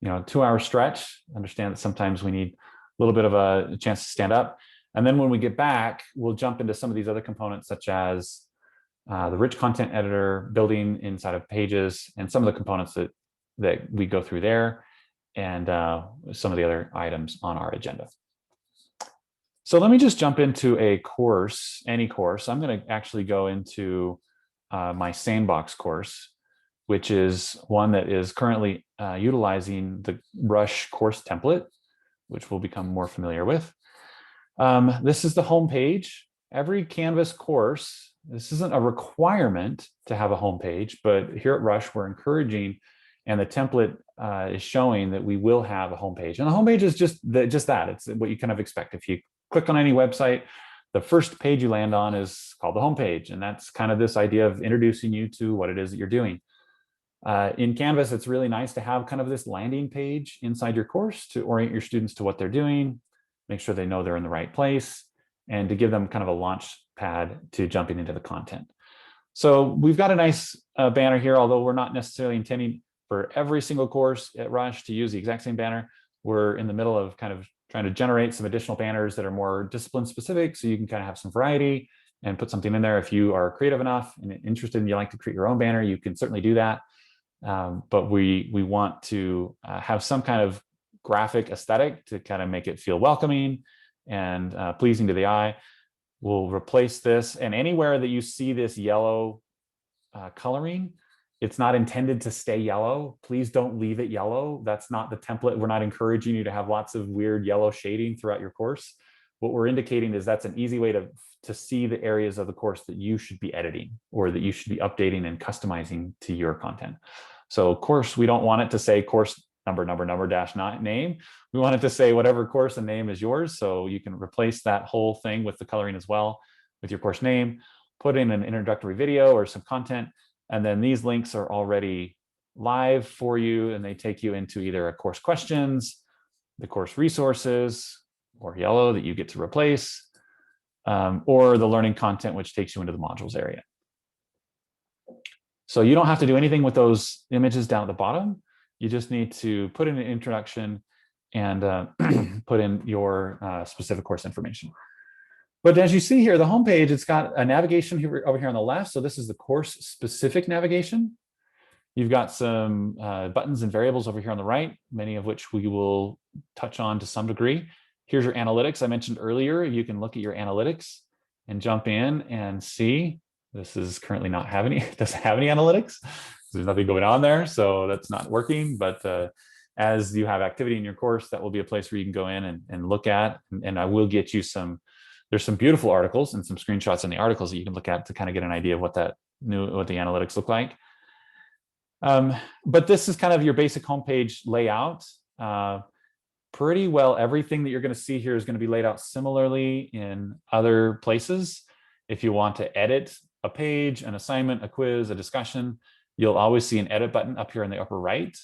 2-hour stretch. Understand that sometimes we need a little bit of a chance to stand up. And then when we get back, we'll jump into some of these other components, such as the rich content editor, building inside of pages, and some of the components that we go through there, and some of the other items on our agenda. So let me just jump into a course, any course. I'm going to actually go into my Sandbox course, which is one that is currently utilizing the Rush course template, which we'll become more familiar with. This is the home page. Every Canvas course, this isn't a requirement to have a home page, but here at Rush, we're encouraging, and the template is showing that we will have a home page. And the home page is just that. It's what you kind of expect. If you click on any website, the first page you land on is called the home page. And that's kind of this idea of introducing you to what it is that you're doing. In Canvas, it's really nice to have kind of this landing page inside your course to orient your students to what they're doing, make sure they know they're in the right place, and to give them kind of a launch pad to jumping into the content. So we've got a nice banner here, although we're not necessarily intending for every single course at Rush to use the exact same banner. We're in the middle of kind of trying to generate some additional banners that are more discipline specific, so you can kind of have some variety and put something in there. If you are creative enough and interested and you like to create your own banner, you can certainly do that. But we want to have some kind of graphic aesthetic to kind of make it feel welcoming and pleasing to the eye. We'll replace this, and anywhere that you see this yellow coloring, it's not intended to stay yellow. Please don't leave it yellow. That's not the template. We're not encouraging you to have lots of weird yellow shading throughout your course. What we're indicating is that's an easy way to see the areas of the course that you should be editing or that you should be updating and customizing to your content. So of course, we don't want it to say course number dash name. We want it to say whatever course and name is yours. So you can replace that whole thing with the coloring as well with your course name, put in an introductory video or some content. And then these links are already live for you, and they take you into either a course questions, the course resources, or yellow that you get to replace, or the learning content, which takes you into the modules area. So you don't have to do anything with those images down at the bottom. You just need to put in an introduction and put in your specific course information. But as you see here, the homepage, it's got a navigation here, over here on the left. So this is the course specific navigation. You've got some buttons and variables over here on the right, many of which we will touch on to some degree. Here's your analytics. I mentioned earlier, you can look at your analytics and jump in and see. This is currently not having any, doesn't have any analytics. There's nothing going on there, so that's not working. But as you have activity in your course, that will be a place where you can go in and look at. And I will get you there's some beautiful articles and some screenshots in the articles that you can look at to kind of get an idea of what the analytics look like. But this is kind of your basic homepage layout. Pretty well everything that you're going to see here is going to be laid out similarly in other places. If you want to edit a page, an assignment, a quiz, a discussion, you'll always see an edit button up here in the upper right.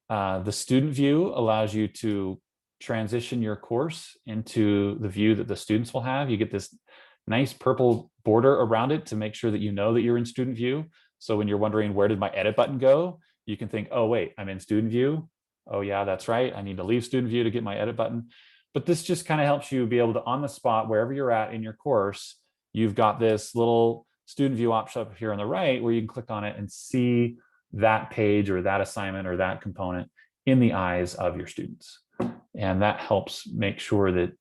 The student view allows you to transition your course into the view that the students will have. You get this nice purple border around it to make sure that you know that you're in student view. So when you're wondering, where did my edit button go? You can think, oh, wait, I'm in student view. Oh yeah, that's right. I need to leave student view to get my edit button. But this just kind of helps you be able to, on the spot, wherever you're at in your course, you've got this little student view option up here on the right where you can click on it and see that page or that assignment or that component in the eyes of your students. And that helps make sure that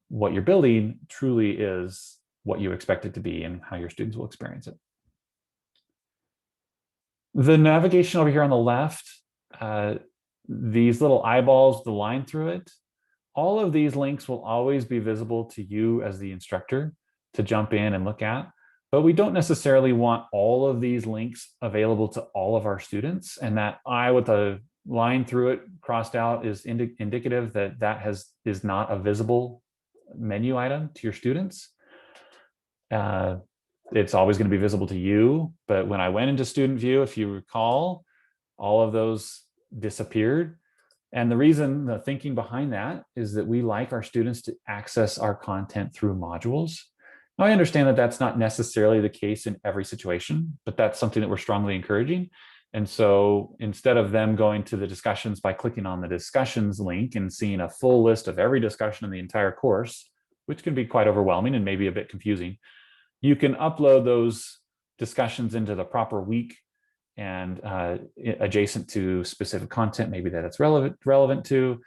what you're building truly is what you expect it to be and how your students will experience it. The navigation over here on the left, these little eyeballs, the line through it, all of these links will always be visible to you as the instructor to jump in and look at. But we don't necessarily want all of these links available to all of our students. And that eye with a line through it crossed out is indicative that is not a visible menu item to your students. It's always going to be visible to you. But when I went into student view, if you recall, all of those disappeared. And the reason, the thinking behind that is that we like our students to access our content through modules. Now, I understand that that's not necessarily the case in every situation, but that's something that we're strongly encouraging. And so instead of them going to the discussions by clicking on the discussions link and seeing a full list of every discussion in the entire course, which can be quite overwhelming and maybe a bit confusing, you can upload those discussions into the proper week and adjacent to specific content, maybe that it's relevant to,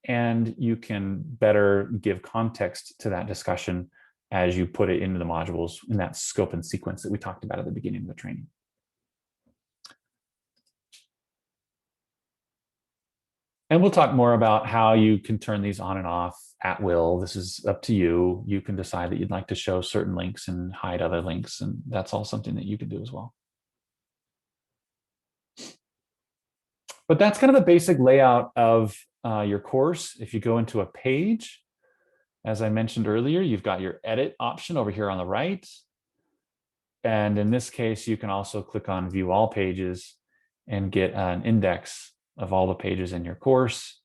and you can better give context to that discussion as you put it into the modules in that scope and sequence that we talked about at the beginning of the training. And we'll talk more about how you can turn these on and off at will. This is up to you. You can decide that you'd like to show certain links and hide other links, and that's all something that you can do as well. But that's kind of the basic layout of your course. If you go into a page, as I mentioned earlier, you've got your edit option over here on the right. And in this case, you can also click on view all pages and get an index of all the pages in your course.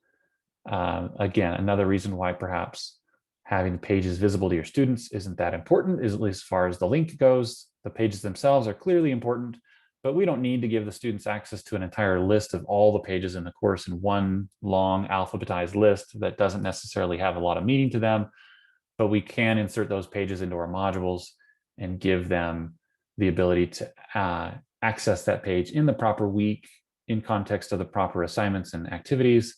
Again, another reason why perhaps having the pages visible to your students isn't that important, is at least as far as the link goes. The pages themselves are clearly important, but we don't need to give the students access to an entire list of all the pages in the course in one long alphabetized list that doesn't necessarily have a lot of meaning to them. But we can insert those pages into our modules and give them the ability to access that page in the proper week, in context of the proper assignments and activities,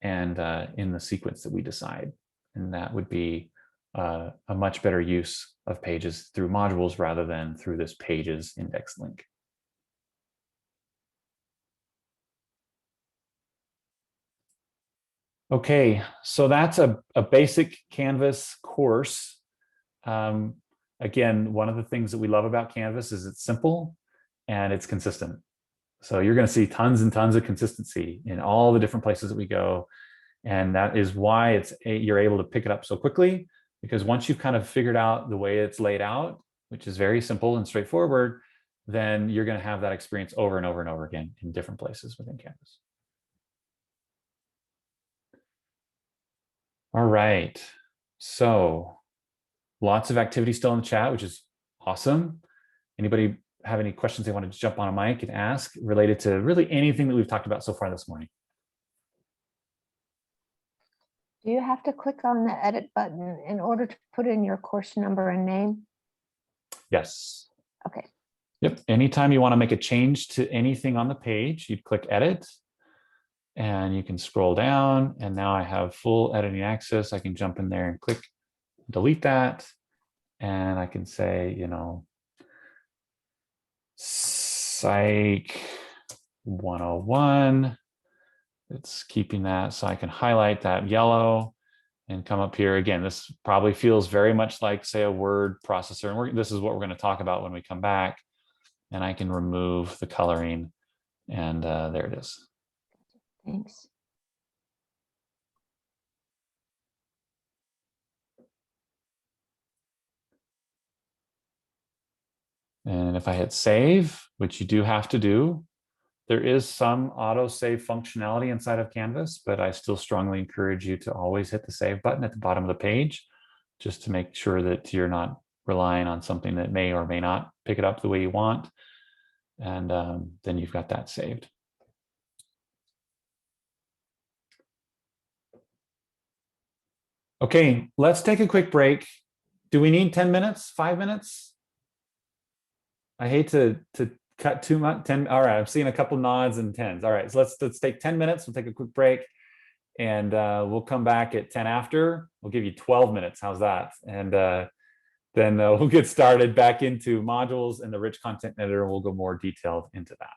and in the sequence that we decide. And that would be a much better use of pages through modules rather than through this pages index link. Okay, so that's a basic Canvas course. Again, one of the things that we love about Canvas is it's simple and it's consistent. So you're going to see tons and tons of consistency in all the different places that we go. And that is why you're able to pick it up so quickly, because once you've kind of figured out the way it's laid out, which is very simple and straightforward, then you're going to have that experience over and over and over again in different places within Canvas. All right, so lots of activity still in the chat, which is awesome. Anybody have any questions they want to jump on a mic and ask related to really anything that we've talked about so far this morning? Do you have to click on the edit button in order to put in your course number and name? Yes. Okay. Yep. Anytime you want to make a change to anything on the page, you'd click edit and you can scroll down. And now I have full editing access. I can jump in there and click delete that. And I can say, you know, Psych 101. It's keeping that, so I can highlight that yellow and come up here. Again, this probably feels very much like, say, a word processor. And this is what we're going to talk about when we come back. And I can remove the coloring, and there it is. Thanks. And if I hit save, which you do have to do, there is some auto save functionality inside of Canvas, but I still strongly encourage you to always hit the save button at the bottom of the page, just to make sure that you're not relying on something that may or may not pick it up the way you want. And then you've got that saved. Okay, let's take a quick break. Do we need 10 minutes, 5 minutes? I hate to cut too much. 10. All right, I'm seeing a couple nods and 10s. All right, so let's take 10 minutes. We'll take a quick break, and we'll come back at 10 after. We'll give you 12 minutes. How's that? And then we'll get started back into modules and the rich content editor. We'll go more detailed into that.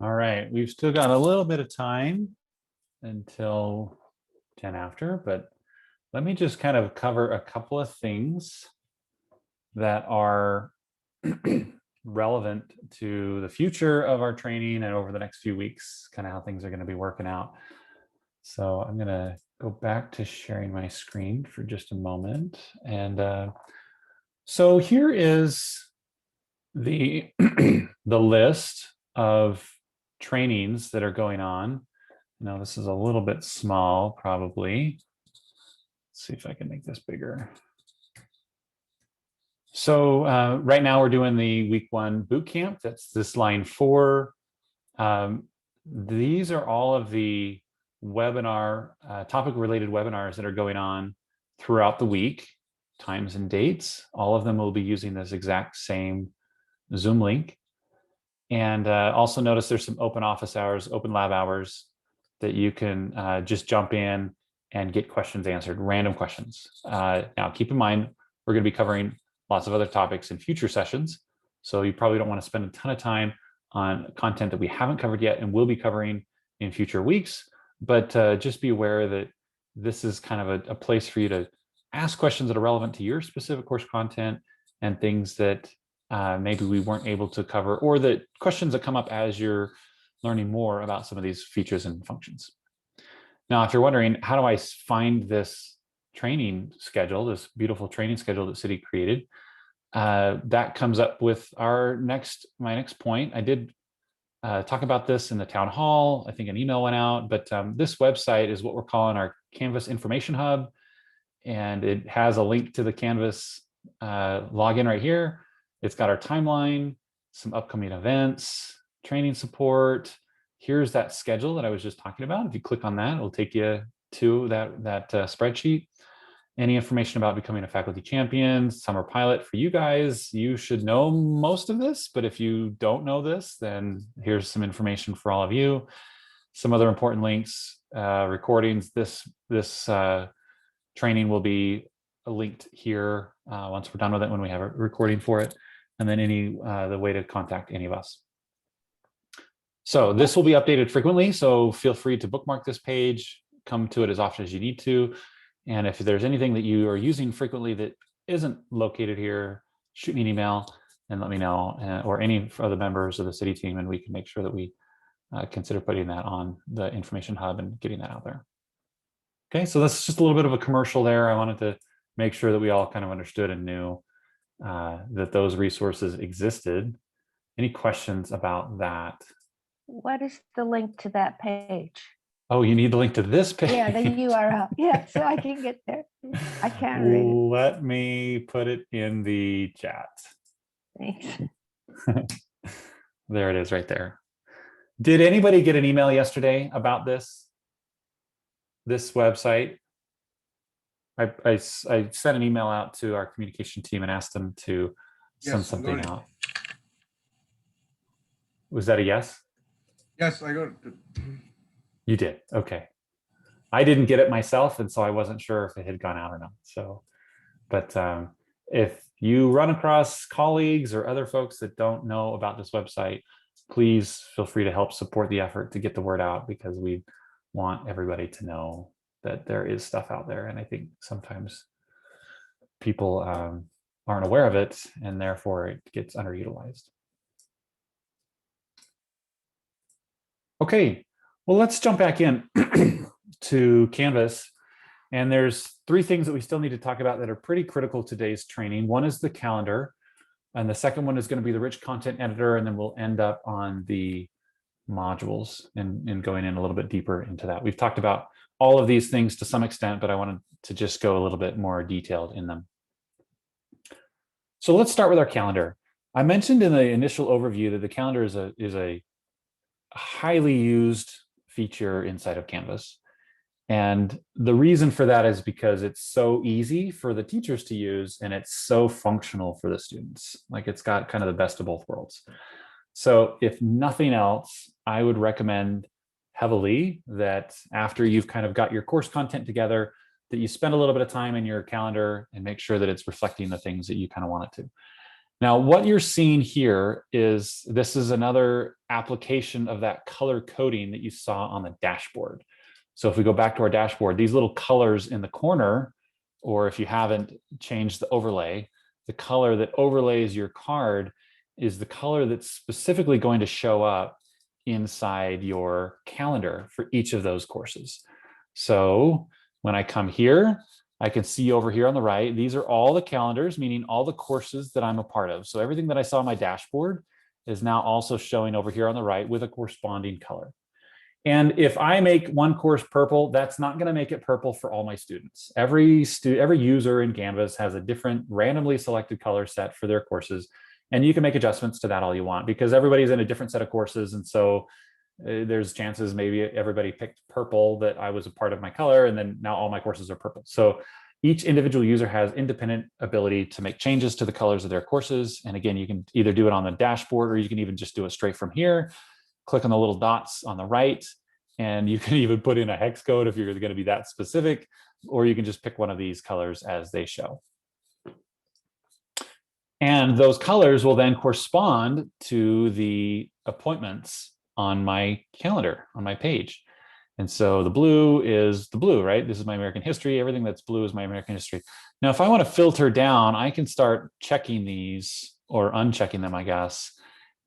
All right, we've still got a little bit of time until 10 after, but let me just kind of cover a couple of things that are relevant to the future of our training and over the next few weeks, kind of how things are going to be working out. So I'm going to go back to sharing my screen for just a moment. And so here is the the list of trainings that are going on. Now this is a little bit small, probably. Let's see if I can make this bigger. So right now we're doing the week 1 boot camp. That's this line 4. These are all of the webinar, topic related webinars that are going on throughout the week, times and dates. All of them will be using this exact same Zoom link. And also notice there's some open office hours, open lab hours that you can just jump in and get questions answered, random questions. Now, keep in mind, we're going to be covering lots of other topics in future sessions. So you probably don't want to spend a ton of time on content that we haven't covered yet and will be covering in future weeks. But just be aware that this is kind of a place for you to ask questions that are relevant to your specific course content and things that maybe we weren't able to cover, or the questions that come up as you're learning more about some of these features and functions. Now, if you're wondering, how do I find this training schedule, this beautiful training schedule that Citi created, that comes up with my next point. I did talk about this in the town hall. I think an email went out, but this website is what we're calling our Canvas Information Hub. And it has a link to the Canvas login right here. It's got our timeline, some upcoming events, training support. Here's that schedule that I was just talking about. If you click on that, it'll take you to that spreadsheet. Any information about becoming a faculty champion, summer pilot for you guys. You should know most of this, but if you don't know this, then here's some information for all of you. Some other important links, recordings. This training will be linked here once we're done with it, when we have a recording for it, and then the way to contact any of us. So this will be updated frequently, so feel free to bookmark this page, come to it as often as you need to. And if there's anything that you are using frequently that isn't located here, shoot me an email and let me know, or any other members of the Citi team, and we can make sure that we consider putting that on the information hub and getting that out there. Okay, so that's just a little bit of a commercial there. I wanted to make sure that we all kind of understood and knew that those resources existed. Any questions about that? What is the link to that page? Oh, you need the link to this page? Yeah, the URL. Yeah, so I can get there. I can't read it. Let me put it in the chat. Thanks. There it is right there. Did anybody get an email yesterday about this website? I sent an email out to our communication team and asked them to send something out. Was that a yes? Yes, I got it. You did. Okay. I didn't get it myself, and so I wasn't sure if it had gone out or not. So, but if you run across colleagues or other folks that don't know about this website, please feel free to help support the effort to get the word out, because we want everybody to know that there is stuff out there. And I think sometimes people aren't aware of it, and therefore it gets underutilized. Okay. Well, let's jump back in to Canvas. And there's 3 things that we still need to talk about that are pretty critical to today's training. One is the calendar, and the second one is going to be the rich content editor, and then we'll end up on the modules and going in a little bit deeper into that. We've talked about all of these things to some extent, but I wanted to just go a little bit more detailed in them. So let's start with our calendar. I mentioned in the initial overview that the calendar is a highly used feature inside of Canvas. And the reason for that is because it's so easy for the teachers to use, and it's so functional for the students. Like, it's got kind of the best of both worlds. So if nothing else, I would recommend heavily that after you've kind of got your course content together, that you spend a little bit of time in your calendar and make sure that it's reflecting the things that you kind of want it to. Now, what you're seeing here is this is another application of that color coding that you saw on the dashboard. So if we go back to our dashboard, these little colors in the corner, or if you haven't changed the overlay, the color that overlays your card is the color that's specifically going to show up inside your calendar for each of those courses. So when I come here, I can see over here on the right, these are all the calendars, meaning all the courses that I'm a part of. So everything that I saw on my dashboard is now also showing over here on the right with a corresponding color. And if I make one course purple, that's not going to make it purple for all my students. Every user in Canvas has a different randomly selected color set for their courses. And you can make adjustments to that all you want, because everybody's in a different set of courses. And so there's chances maybe everybody picked purple that I was a part of my color, and then now all my courses are purple. So each individual user has independent ability to make changes to the colors of their courses. And again, you can either do it on the dashboard, or you can even just do it straight from here. Click on the little dots on the right, and you can even put in a hex code if you're going to be that specific, or you can just pick one of these colors as they show. And those colors will then correspond to the appointments on my calendar, on my page. And so the blue is the blue, right? This is my American history. Everything that's blue is my American history. Now, if I want to filter down, I can start checking these, or unchecking them, I guess.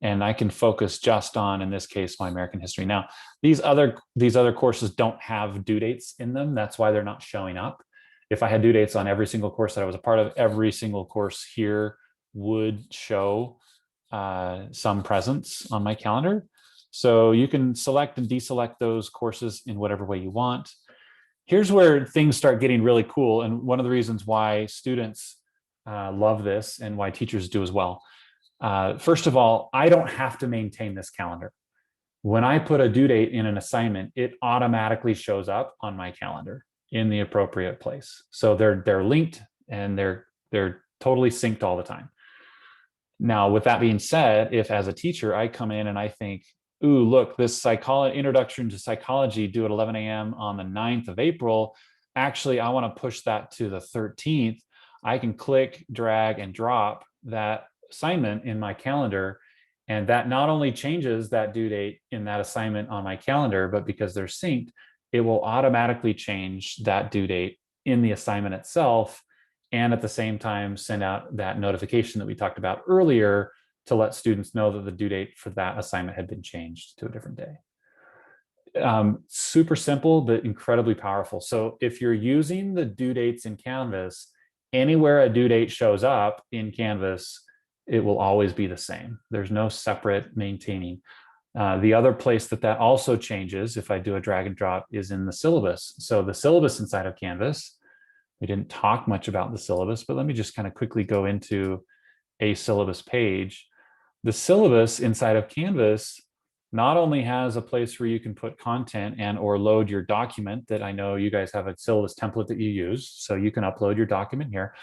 And I can focus just on, in this case, my American history. Now, these other courses don't have due dates in them. That's why they're not showing up. If I had due dates on every single course that I was a part of, every single course here would show some presence on my calendar. So you can select and deselect those courses in whatever way you want. Here's where things start getting really cool. And one of the reasons why students love this, and why teachers do as well. First of all, I don't have to maintain this calendar. When I put a due date in an assignment, it automatically shows up on my calendar in the appropriate place. So they're linked, and they're totally synced all the time. Now, with that being said, if as a teacher I come in and I think, ooh, look, this introduction to psychology due at 11 a.m. on the 9th of April, actually, I want to push that to the 13th. I can click, drag, and drop that assignment in my calendar. And that not only changes that due date in that assignment on my calendar, but because they're synced, it will automatically change that due date in the assignment itself. And at the same time, send out that notification that we talked about earlier to let students know that the due date for that assignment had been changed to a different day. Super simple, but incredibly powerful. So if you're using the due dates in Canvas, anywhere a due date shows up in Canvas, it will always be the same. There's no separate maintaining. The other place that also changes, if I do a drag and drop, is in the syllabus. So the syllabus inside of Canvas, we didn't talk much about the syllabus, but let me just kind of quickly go into a syllabus page. The syllabus inside of Canvas not only has a place where you can put content and or load your document, that I know you guys have a syllabus template that you use, so you can upload your document here,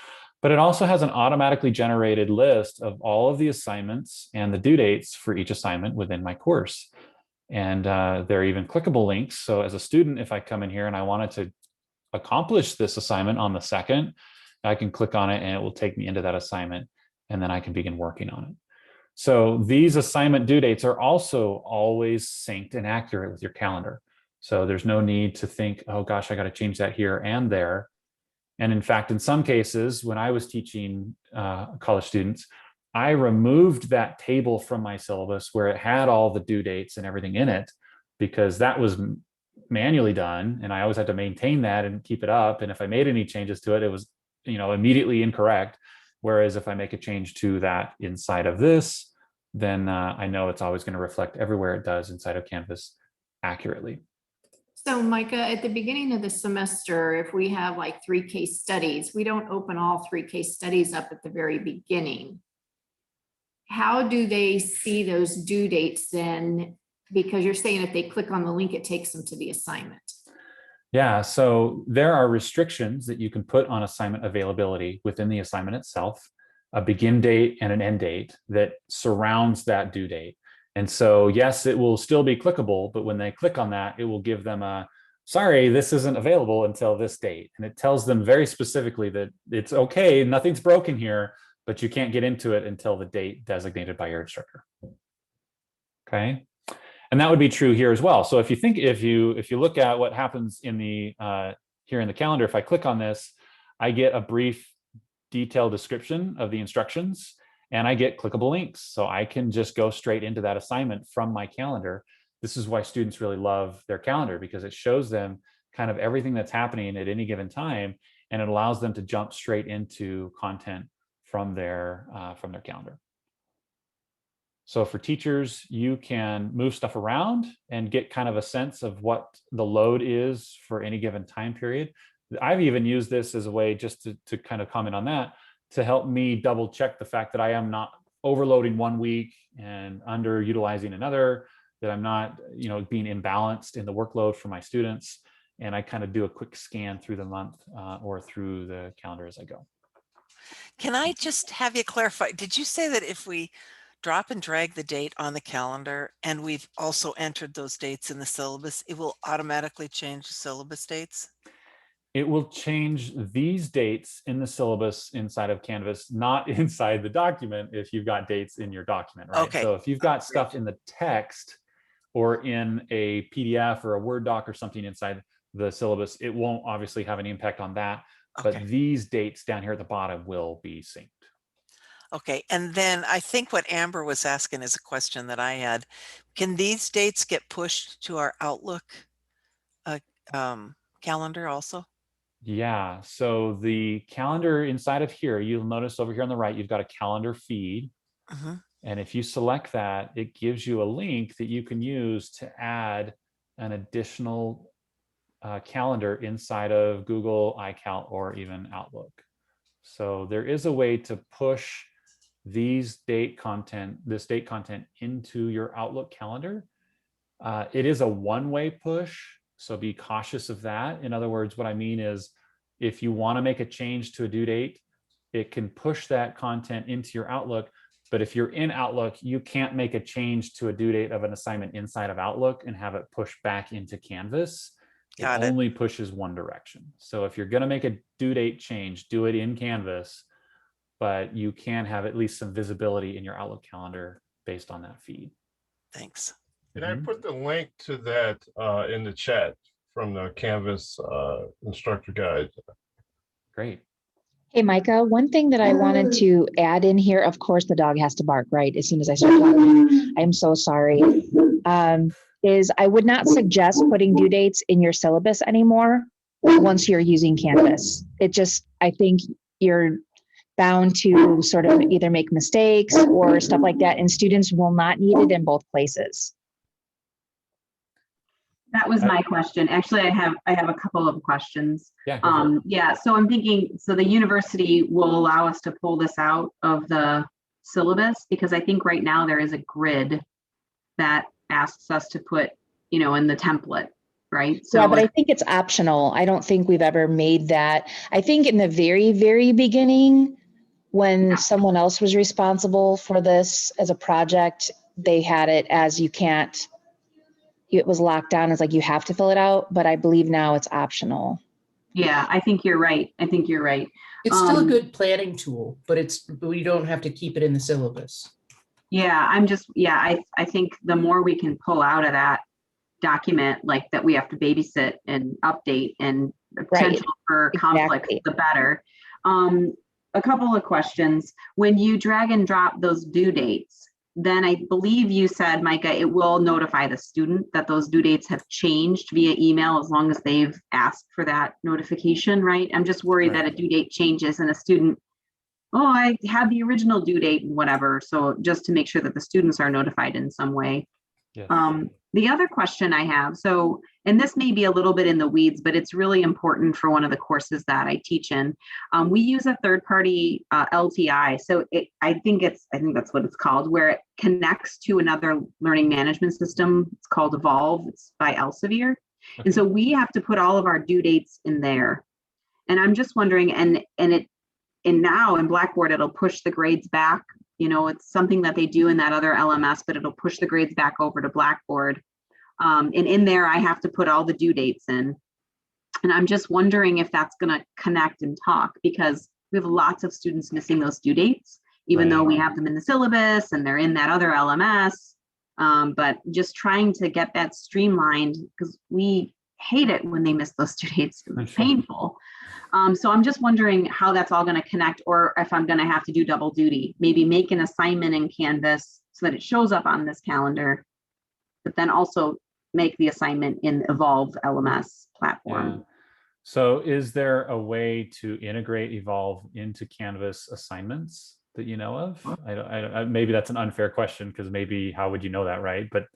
but it also has an automatically generated list of all of the assignments and the due dates for each assignment within my course. And there are even clickable links. So as a student, if I come in here and I wanted to accomplish this assignment on the 2nd, I can click on it and it will take me into that assignment, and then I can begin working on it. So these assignment due dates are also always synced and accurate with your calendar. So there's no need to think, oh gosh, I got to change that here and there. And in fact, in some cases, when I was teaching college students, I removed that table from my syllabus where it had all the due dates and everything in it, because that was manually done, and I always had to maintain that and keep it up. And if I made any changes to it, it was, immediately incorrect. Whereas if I make a change to that inside of this, then I know it's always going to reflect everywhere it does inside of Canvas accurately. So Micah, at the beginning of the semester, if we have like 3 case studies, we don't open all 3 case studies up at the very beginning. How do they see those due dates then? Because you're saying if they click on the link, it takes them to the assignment. Yeah, so there are restrictions that you can put on assignment availability within the assignment itself, a begin date and an end date that surrounds that due date. And so, yes, it will still be clickable, but when they click on that, it will give them a, sorry, this isn't available until this date. And it tells them very specifically that it's okay, nothing's broken here, but you can't get into it until the date designated by your instructor. Okay. And that would be true here as well. So if you look at what happens in the here in the calendar, if I click on this, I get a brief detailed description of the instructions, and I get clickable links. So I can just go straight into that assignment from my calendar. This is why students really love their calendar, because it shows them kind of everything that's happening at any given time, and it allows them to jump straight into content from their calendar. So for teachers, you can move stuff around and get kind of a sense of what the load is for any given time period. I've even used this as a way, just to kind of comment on that, to help me double check the fact that I am not overloading one week and underutilizing another, that I'm not, being imbalanced in the workload for my students. And I kind of do a quick scan through the month or through the calendar as I go. Can I just have you clarify? Did you say that if we drop and drag the date on the calendar and we've also entered those dates in the syllabus, it will automatically change the syllabus dates? It will change these dates in the syllabus inside of Canvas, not inside the document if you've got dates in your document, right? Okay. So if you've got stuff in the text or in a PDF or a Word doc or something inside the syllabus, it won't obviously have an impact on that. Okay. But these dates down here at the bottom will be synced. Okay, and then I think what Amber was asking is a question that I had. Can these dates get pushed to our Outlook calendar also? Yeah, so the calendar inside of here, you'll notice over here on the right, you've got a calendar feed. Mm-hmm. And if you select that, it gives you a link that you can use to add an additional calendar inside of Google, iCal, or even Outlook. So there is a way to push this date content into your Outlook calendar. It is a one-way push, so be cautious of that. In other words, what I mean is, if you want to make a change to a due date, it can push that content into your Outlook. But if you're in Outlook, you can't make a change to a due date of an assignment inside of Outlook and have it push back into Canvas. It only pushes one direction. So if you're going to make a due date change, do it in Canvas, but you can have at least some visibility in your Outlook calendar based on that feed. Thanks. Can I put the link to that in the chat from the Canvas instructor guide? Great. Hey, Micah, one thing that I wanted to add in here, of course, the dog has to bark, right, as soon as I start talking. I'm so sorry. Is I would not suggest putting due dates in your syllabus anymore once you're using Canvas. I think you're bound to sort of either make mistakes or stuff like that, and students will not need it in both places. That was my question. Actually, I have a couple of questions. Yeah. Yeah. So I'm thinking, so the university will allow us to pull this out of the syllabus, because I think right now there is a grid that asks us to put, in the template, right? So yeah, but I think it's optional. I don't think we've ever made that. I think in the very, very beginning, when someone else was responsible for this as a project, they had it as it was locked down as like you have to fill it out, but I believe now it's optional. Yeah, I think you're right. It's still a good planning tool, but we don't have to keep it in the syllabus. Yeah, I think the more we can pull out of that document, like that we have to babysit and update and potential for conflict, the better. A couple of questions. When you drag and drop those due dates, then I believe you said, Micah, it will notify the student that those due dates have changed via email as long as they've asked for that notification, right? I'm just worried that a due date changes and a student, I had the original due date and whatever. So just to make sure that the students are notified in some way. Yes. The other question I have, and this may be a little bit in the weeds, but it's really important for one of the courses that I teach in. We use a third-party LTI. So I think that's what it's called, where it connects to another learning management system. It's called Evolve. It's by Elsevier. Okay. And so we have to put all of our due dates in there. And I'm just wondering, and now in Blackboard, it'll push the grades back. It's something that they do in that other LMS, but it'll push the grades back over to Blackboard. And in there, I have to put all the due dates in. And I'm just wondering if that's going to connect and talk, because we have lots of students missing those due dates, even though we have them in the syllabus and they're in that other LMS. But just trying to get that streamlined, because we hate it when they miss those due dates. It's painful. So I'm just wondering how that's all going to connect, or if I'm going to have to do double duty, maybe make an assignment in Canvas so that it shows up on this calendar, but then also make the assignment in Evolve LMS platform. Yeah. So is there a way to integrate Evolve into Canvas assignments that you know of? Maybe that's an unfair question, because maybe how would you know that, right? But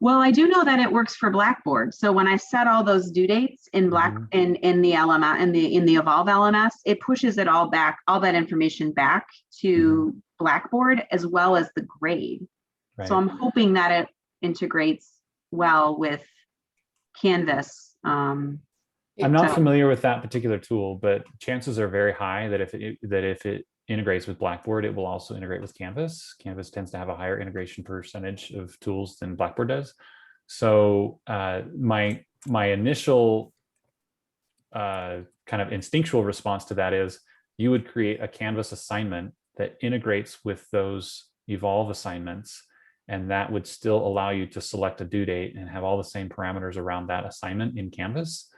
well, I do know that it works for Blackboard. So when I set all those due dates in in the LMS in the Evolve LMS, it pushes it all back, all that information back to Blackboard as well as the grade. Right. So I'm hoping that it integrates well with Canvas. I'm not familiar with that particular tool, but chances are very high that if it integrates with Blackboard, it will also integrate with Canvas. Canvas tends to have a higher integration percentage of tools than Blackboard does. So my initial kind of instinctual response to that is you would create a Canvas assignment that integrates with those Evolve assignments, and that would still allow you to select a due date and have all the same parameters around that assignment in Canvas.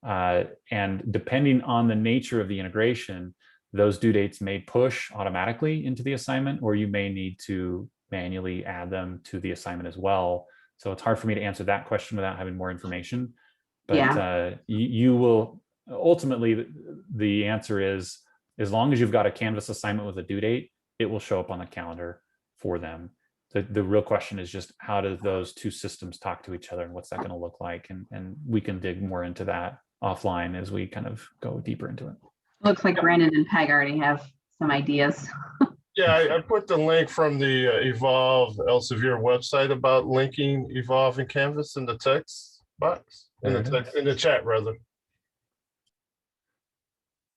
And depending on the nature of the integration, those due dates may push automatically into the assignment, or you may need to manually add them to the assignment as well. So it's hard for me to answer that question without having more information. But you will ultimately, the answer is, as long as you've got a Canvas assignment with a due date, it will show up on the calendar for them. The real question is just, how do those two systems talk to each other, and what's that going to look like? And we can dig more into that offline as we kind of go deeper into it. Looks like Brandon and Peg already have some ideas. Yeah, I put the link from the Evolve Elsevier website about linking Evolve and Canvas in the text box, in the chat rather.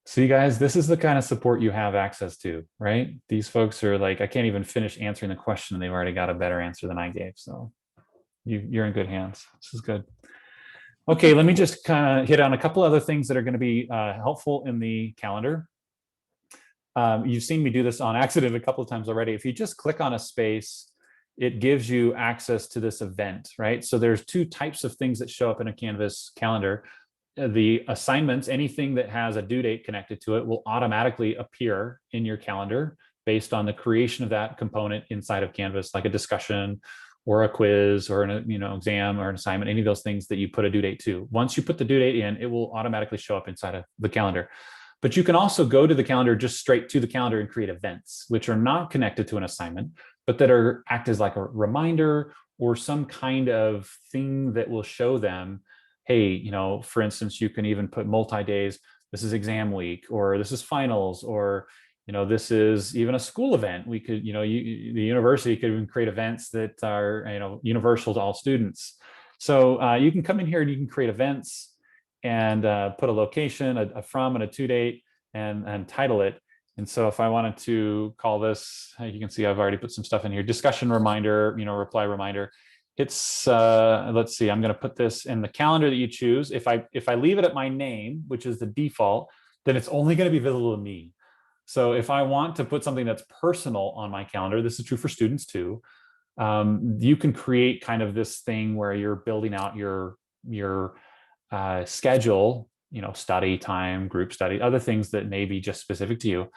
See, guys, this is the kind of support you have access to, right? These folks are like, I can't even finish answering the question, and they've already got a better answer than I gave. So you're in good hands. This is good. Okay, let me just kind of hit on a couple other things that are going to be helpful in the calendar. You've seen me do this on accident a couple of times already. If you just click on a space, it gives you access to this event, right? So there's two types of things that show up in a Canvas calendar. The assignments, anything that has a due date connected to it, will automatically appear in your calendar based on the creation of that component inside of Canvas, like a discussion or a quiz or an exam or an assignment, any of those things that you put a due date to. Once you put the due date in, it will automatically show up inside of the calendar. But you can also go to the calendar, just straight to the calendar, and create events, which are not connected to an assignment, but that act as like a reminder or some kind of thing that will show them, hey, for instance, you can even put multi-days, this is exam week, or this is finals, or this is even a school event. We could, the university could even create events that are, universal to all students. So you can come in here and you can create events and put a location, a from and a to date, and title it. And so if I wanted to call this, you can see I've already put some stuff in here, discussion reminder, reply reminder. It's, let's see, I'm going to put this in the calendar that you choose. If I leave it at my name, which is the default, then it's only going to be visible to me. So if I want to put something that's personal on my calendar, this is true for students too. You can create kind of this thing where you're building out your schedule, study time, group study, other things that may be just specific to you.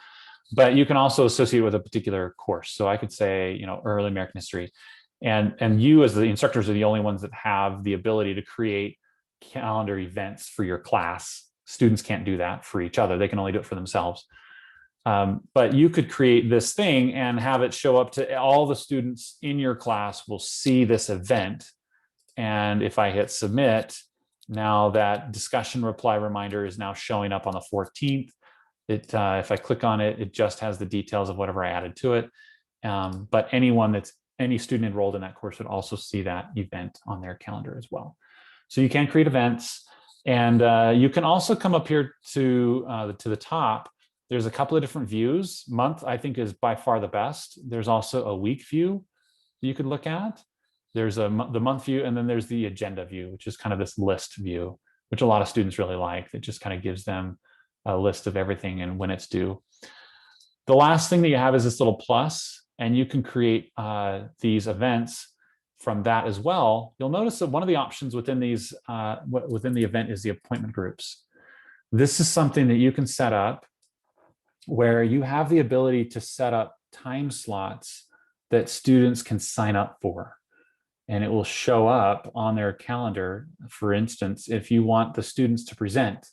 But you can also associate it with a particular course. So I could say, early American history. And you as the instructors are the only ones that have the ability to create calendar events for your class. Students can't do that for each other. They can only do it for themselves. But you could create this thing and have it show up to all the students in your class will see this event. And if I hit submit, now that discussion reply reminder is now showing up on the 14th. If I click on it, it just has the details of whatever I added to it. But any student enrolled in that course would also see that event on their calendar as well. So you can create events, and you can also come up here to the top. There's a couple of different views. Month, I think, is by far the best. There's also a week view that you could look at. There's the month view, and then there's the agenda view, which is kind of this list view, which a lot of students really like. It just kind of gives them a list of everything and when it's due. The last thing that you have is this little plus, and you can create these events from that as well. You'll notice that one of the options within these within the event is the appointment groups. This is something that you can set up where you have the ability to set up time slots that students can sign up for. And it will show up on their calendar. For instance, if you want the students to present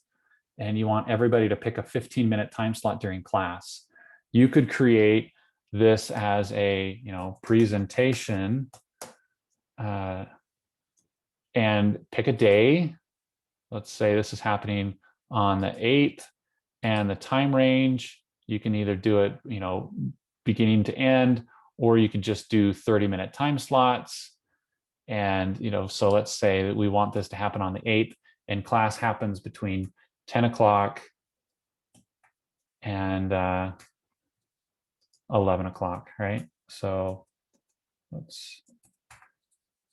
and you want everybody to pick a 15-minute time slot during class, you could create this as a presentation and pick a day. Let's say this is happening on the 8th, and the time range, you can either do it beginning to end, or you can just do 30-minute time slots. And so let's say that we want this to happen on the 8th, and class happens between 10 o'clock and 11 o'clock, right? So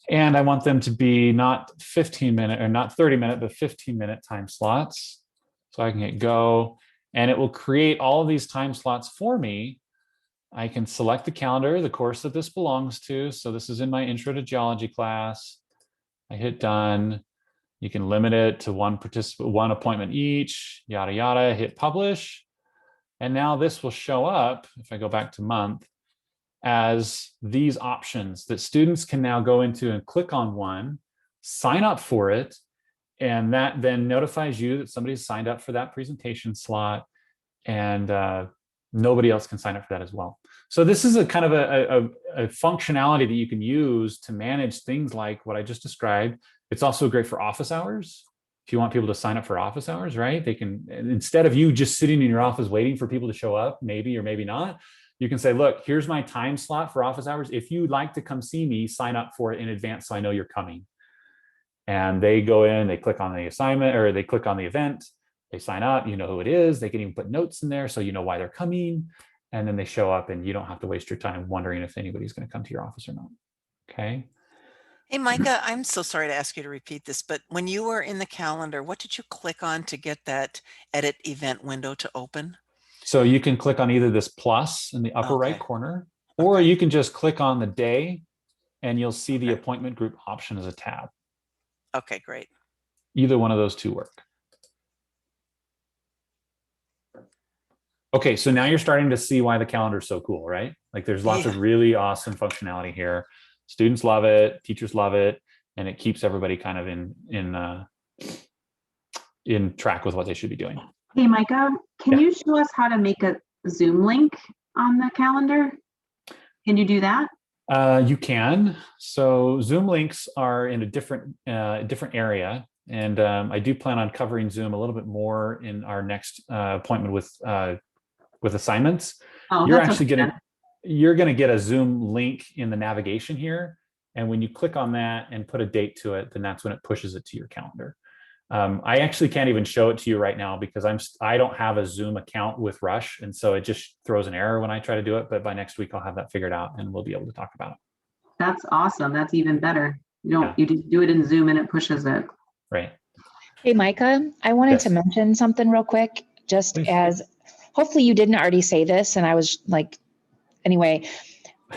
and I want them to be not 15-minute or not 30-minute, but 15-minute time slots. So I can hit go, and it will create all of these time slots for me. I can select the calendar, the course that this belongs to. So this is in my intro to geology class. I hit done. You can limit it to one appointment each, yada, yada, hit publish. And now this will show up, if I go back to month, as these options that students can now go into and click on one, sign up for it, and that then notifies you that somebody's signed up for that presentation slot, and nobody else can sign up for that as well. So this is a kind of a functionality that you can use to manage things like what I just described. It's also great for office hours. If you want people to sign up for office hours, right? They can, instead of you just sitting in your office waiting for people to show up, maybe or maybe not, you can say, look, here's my time slot for office hours. If you'd like to come see me, sign up for it in advance so I know you're coming. And they go in, they click on the assignment, or they click on the event, they sign up, you know who it is, they can even put notes in there so you know why they're coming, and then they show up and you don't have to waste your time wondering if anybody's going to come to your office or not. Okay. Hey, Micah, I'm so sorry to ask you to repeat this, but when you were in the calendar, what did you click on to get that edit event window to open? So you can click on either this plus in the upper right corner, or you can just click on the day and you'll see the appointment group option as a tab. Okay, great. Either one of those two work. Okay, so now you're starting to see why the calendar is so cool, right? Like there's lots of really awesome functionality here. Students love it, teachers love it, and it keeps everybody kind of in track with what they should be doing. Hey, Micah, can you show us how to make a Zoom link on the calendar? Can you do that? You can. So Zoom links are in a different area, and I do plan on covering Zoom a little bit more in our next appointment with assignments. Oh, you're actually you're going to get a Zoom link in the navigation here, and when you click on that and put a date to it, then that's when it pushes it to your calendar. I actually can't even show it to you right now because I don't have a Zoom account with Rush, and so it just throws an error when I try to do it. But by next week, I'll have that figured out, and we'll be able to talk about it. That's awesome. That's even better. You just do it in Zoom and it pushes it. Right. Hey, Micah, I wanted to mention something real quick, just as hopefully you didn't already say this, and I was like, anyway,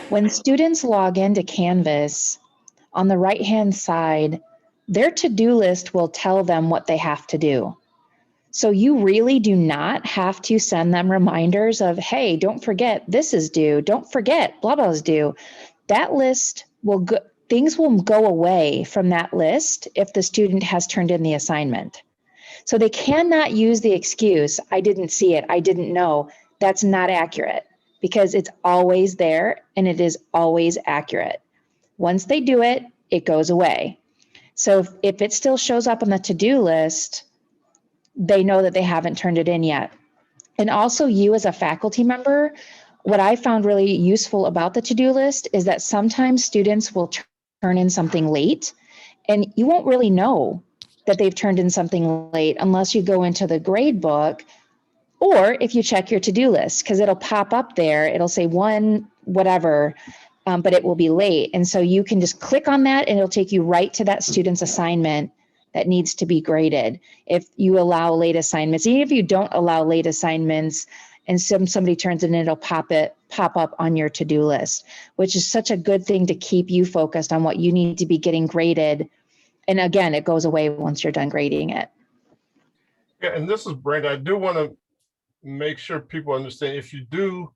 when students log into Canvas, on the right-hand side, their to-do list will tell them what they have to do. So you really do not have to send them reminders of, hey, don't forget this is due. Don't forget blah, blah is due. That list will go, things will go away from that list if the student has turned in the assignment. So they cannot use the excuse, I didn't see it, I didn't know. That's not accurate because it's always there and it is always accurate. Once they do it, it goes away. So if it still shows up on the to-do list, they know that they haven't turned it in yet. And also you as a faculty member, what I found really useful about the to-do list is that sometimes students will turn in something late and you won't really know that they've turned in something late unless you go into the grade book or if you check your to-do list, because it'll pop up there. It'll say one, whatever, but it will be late. And so you can just click on that and it'll take you right to that student's assignment that needs to be graded. If you allow late assignments, even if you don't allow late assignments, and somebody turns it in, it'll pop up on your to-do list, which is such a good thing to keep you focused on what you need to be getting graded. And again, it goes away once you're done grading it. Yeah, and this is Brent. I do want to make sure people understand, if you do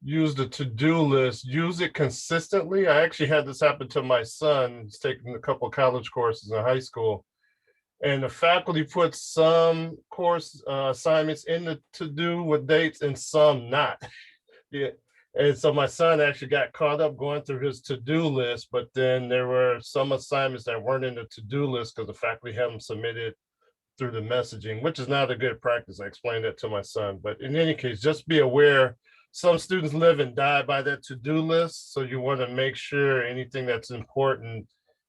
use the to-do list, use it consistently. I actually had this happen to my son. He's taking a couple of college courses in high school, and the faculty put some course assignments in the to-do with dates and some not. Yeah. And so my son actually got caught up going through his to-do list, but then there were some assignments that weren't in the to-do list because the faculty had them submitted through the messaging, which is not a good practice. I explained that to my son. But in any case, just be aware, some students live and die by that to-do list. So you want to make sure anything that's important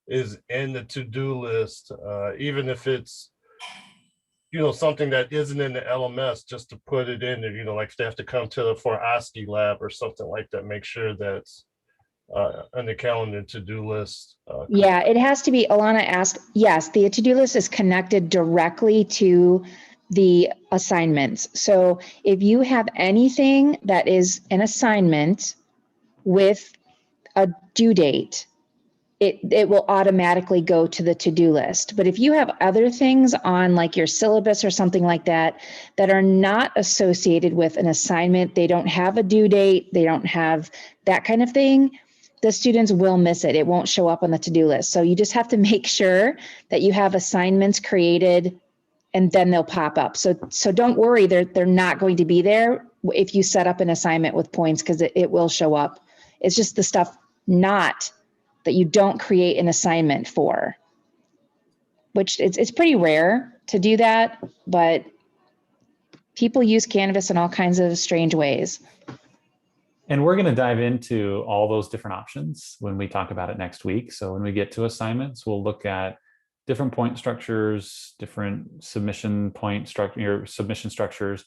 is in the to-do list, even if it's, something that isn't in the LMS, just to put it in there, like if they have to come to the for OSCE lab or something like that, make sure that's on the calendar to-do list. Yeah, it has to be. Alana asked, yes, the to-do list is connected directly to the assignments. So if you have anything that is an assignment with a due date, it will automatically go to the to-do list. But if you have other things on like your syllabus or something like that, that are not associated with an assignment, they don't have a due date, they don't have that kind of thing, the students will miss it. It won't show up on the to-do list. So you just have to make sure that you have assignments created and then they'll pop up. So don't worry, they're not going to be there if you set up an assignment with points, because it will show up. It's just the stuff not that you don't create an assignment for, which it's pretty rare to do that, but people use Canvas in all kinds of strange ways. And we're going to dive into all those different options when we talk about it next week. So when we get to assignments, we'll look at different point structures, different submission point structure, submission structures,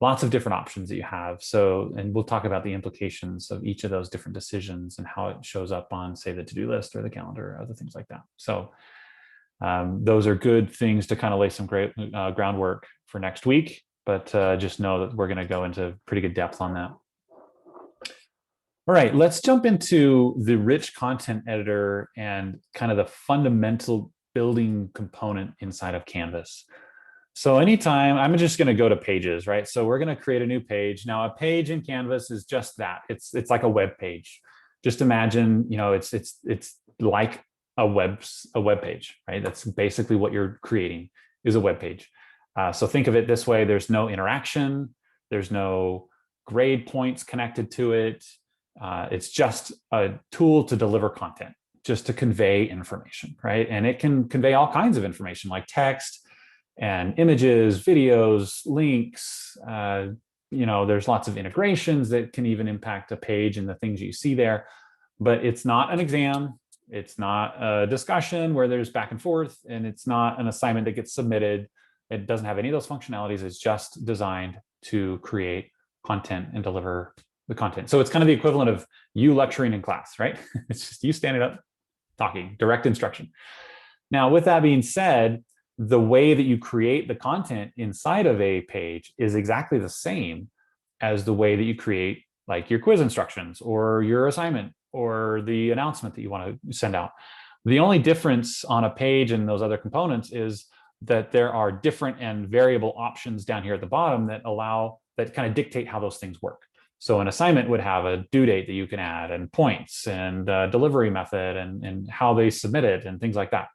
lots of different options that you have. So, and we'll talk about the implications of each of those different decisions and how it shows up on, say, the to-do list or the calendar, or other things like that. So those are good things to kind of lay some great groundwork for next week, but just know that we're going to go into pretty good depth on that. All right, let's jump into the rich content editor and kind of the fundamental building component inside of Canvas. So anytime, I'm just going to go to pages, right? So we're going to create a new page. Now a page in Canvas is just that. It's like a web page. Just imagine, it's like a web page, right? That's basically what you're creating, is a web page. So think of it this way: there's no interaction, there's no grade points connected to it. It's just a tool to deliver content, just to convey information, right? And it can convey all kinds of information like text and images, videos, links. There's lots of integrations that can even impact a page and the things you see there. But it's not an exam. It's not a discussion where there's back and forth, and it's not an assignment that gets submitted. It doesn't have any of those functionalities. It's just designed to create content and deliver the content. So it's kind of the equivalent of you lecturing in class, right? It's just you standing up, talking, direct instruction. Now, with that being said, the way that you create the content inside of a page is exactly the same as the way that you create like your quiz instructions or your assignment or the announcement that you want to send out. The only difference on a page and those other components is that there are different and variable options down here at the bottom that kind of dictate how those things work. So an assignment would have a due date that you can add, and points, and delivery method, and how they submit it, and things like that.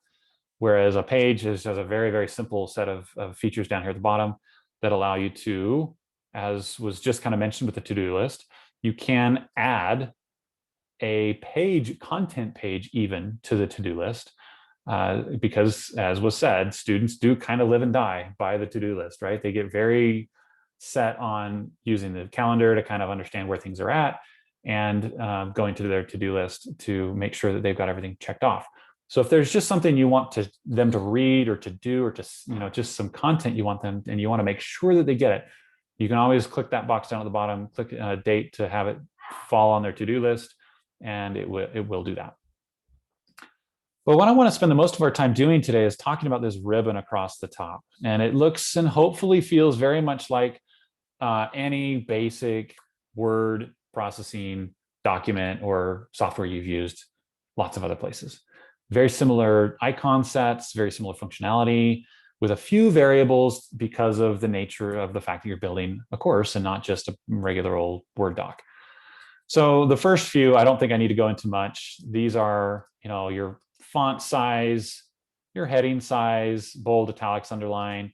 Whereas a page has a very, very simple set of features down here at the bottom that allow you to, as was just kind of mentioned with the to-do list, you can add a content page even to the to-do list, because, as was said, students do kind of live and die by the to-do list, right? They get very set on using the calendar to kind of understand where things are at, and going to their to-do list to make sure that they've got everything checked off. So if there's just something you want them to read or to do, or just some content you want them, and you want to make sure that they get it, you can always click that box down at the bottom, click a date to have it fall on their to-do list, and it will do that. But what I want to spend the most of our time doing today is talking about this ribbon across the top. And it looks and hopefully feels very much like any basic word processing document or software you've used lots of other places. Very similar icon sets, very similar functionality, with a few variables because of the nature of the fact that you're building a course and not just a regular old Word doc. So the first few, I don't think I need to go into much. These are, your font size, your heading size, bold, italics, underline,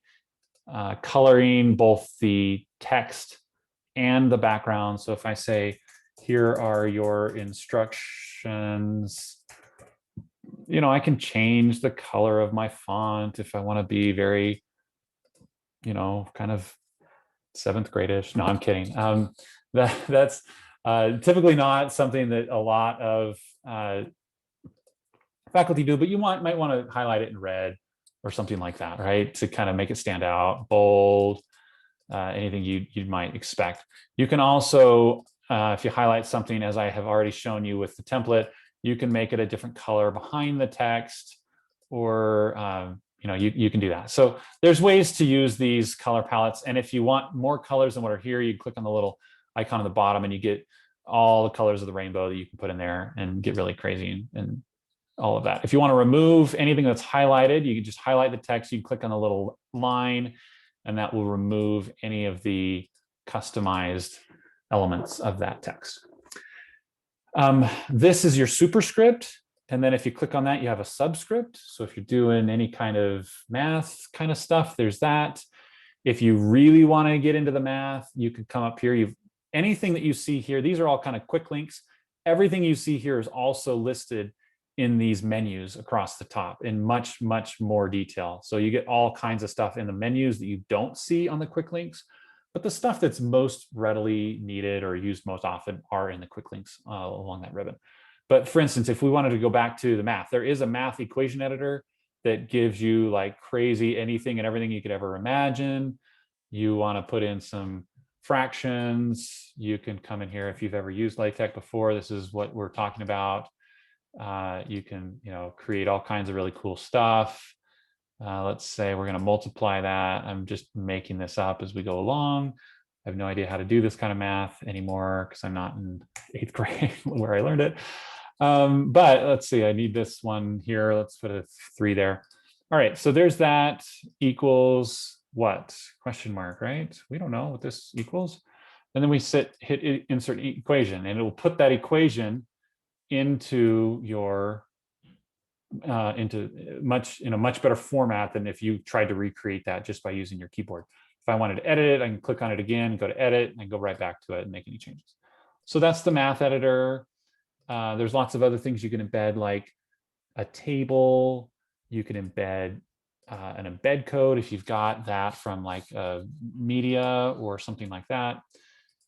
coloring both the text and the background. So if I say, here are your instructions, I can change the color of my font if I want to be very, kind of 7th grade-ish. No, I'm kidding. That's typically not something that a lot of faculty do, but you might want to highlight it in red or something like that, right? To kind of make it stand out, bold, anything you might expect. You can also, if you highlight something, as I have already shown you with the template, you can make it a different color behind the text, or you can do that. So there's ways to use these color palettes. And if you want more colors than what are here, you click on the little icon on the bottom and you get all the colors of the rainbow that you can put in there and get really crazy and all of that. If you want to remove anything that's highlighted, you can just highlight the text. You can click on the little line and that will remove any of the customized elements of that text. This is your superscript. And then if you click on that, you have a subscript. So if you're doing any kind of math kind of stuff, there's that. If you really want to get into the math, you can come up here. Anything that you see here, these are all kind of quick links. Everything you see here is also listed in these menus across the top in much, much more detail. So you get all kinds of stuff in the menus that you don't see on the quick links, but the stuff that's most readily needed or used most often are in the quick links along that ribbon. But for instance, if we wanted to go back to the math, there is a math equation editor that gives you like crazy anything and everything you could ever imagine. You want to put in some fractions, you can come in here. If you've ever used LaTeX before, this is what we're talking about. You can, create all kinds of really cool stuff. Let's say we're going to multiply that. I'm just making this up as we go along. I have no idea how to do this kind of math anymore because I'm not in 8th grade where I learned it. But let's see, I need this one here. Let's put a 3 there. All right, so there's that equals what? Question mark, right? We don't know what this equals. And then we hit insert equation, and it will put that equation into your in a much better format than if you tried to recreate that just by using your keyboard. If I wanted to edit it, I can click on it again, go to edit, and go right back to it and make any changes. So that's the math editor. There's lots of other things you can embed, like a table. You can embed an embed code if you've got that from like media or something like that.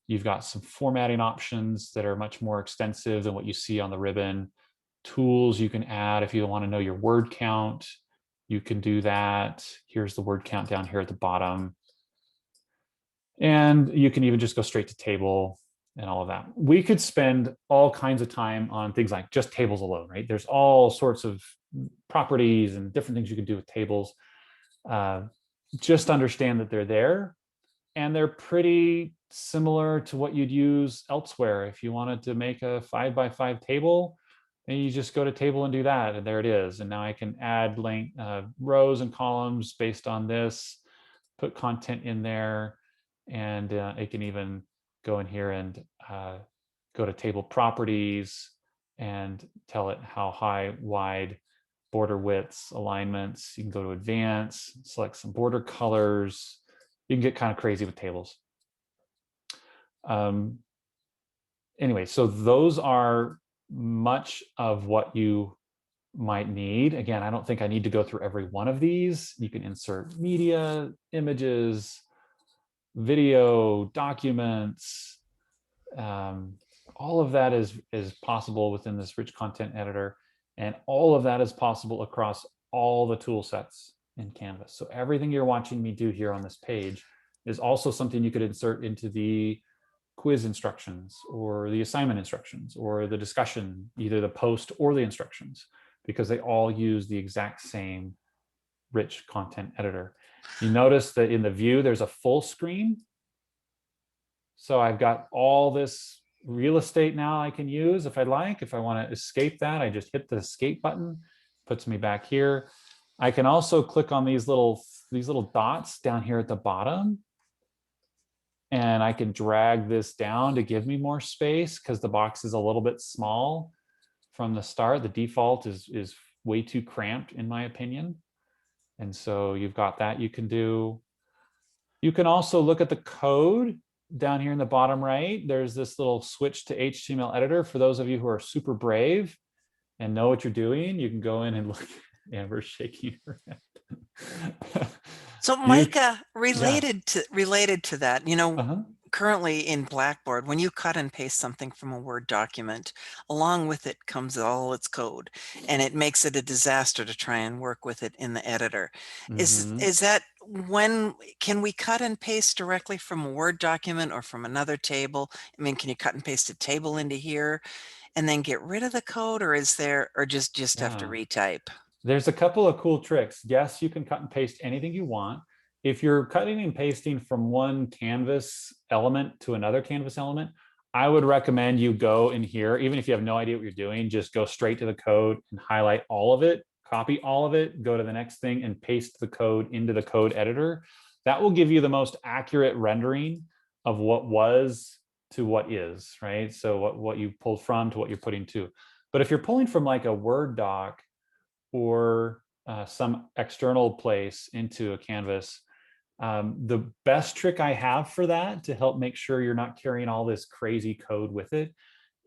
You've got some formatting options that are much more extensive than what you see on the ribbon. Tools you can add if you want to know your word count. You can do that. Here's the word count down here at the bottom. And you can even just go straight to table and all of that. We could spend all kinds of time on things like just tables alone, right? There's all sorts of properties and different things you can do with tables. Just understand that they're there, and they're pretty similar to what you'd use elsewhere. If you wanted to make a 5x5 table, and you just go to table and do that, and there it is. And now I can add rows and columns based on this, put content in there, and it can even go in here and go to table properties and tell it how high, wide, border widths, alignments. You can go to advanced, select some border colors. You can get kind of crazy with tables. Anyway, so those are much of what you might need. Again, I don't think I need to go through every one of these. You can insert media, images, video, documents. All of that is possible within this rich content editor. And all of that is possible across all the tool sets in Canvas. So everything you're watching me do here on this page is also something you could insert into the quiz instructions or the assignment instructions or the discussion, either the post or the instructions, because they all use the exact same rich content editor. You notice that in the view, there's a full screen. So I've got all this real estate now I can use if I like. If I want to escape that, I just hit the escape button, puts me back here. I can also click on these little dots down here at the bottom. And I can drag this down to give me more space because the box is a little bit small from the start. The default is way too cramped in my opinion. And so you've got that you can do. You can also look at the code down here in the bottom right. There's this little switch to HTML editor. For those of you who are super brave and know what you're doing, you can go in and look. Amber's shaking her head. So Micah, related to that, you know, currently in Blackboard, when you cut and paste something from a Word document, along with it comes all its code, and it makes it a disaster to try and work with it in the editor. Is that, when can we cut and paste directly from a Word document or from another table? I mean, can you cut and paste a table into here and then get rid of the code, or is there, or just have to retype? There's a couple of cool tricks. Yes, you can cut and paste anything you want. If you're cutting and pasting from one Canvas element to another Canvas element, I would recommend you go in here, even if you have no idea what you're doing, just go straight to the code and highlight all of it, copy all of it, go to the next thing and paste the code into the code editor. That will give you the most accurate rendering of what was to what is, right? So what you pulled from to what you're putting to. But if you're pulling from like a Word doc or some external place into a Canvas, the best trick I have for that to help make sure you're not carrying all this crazy code with it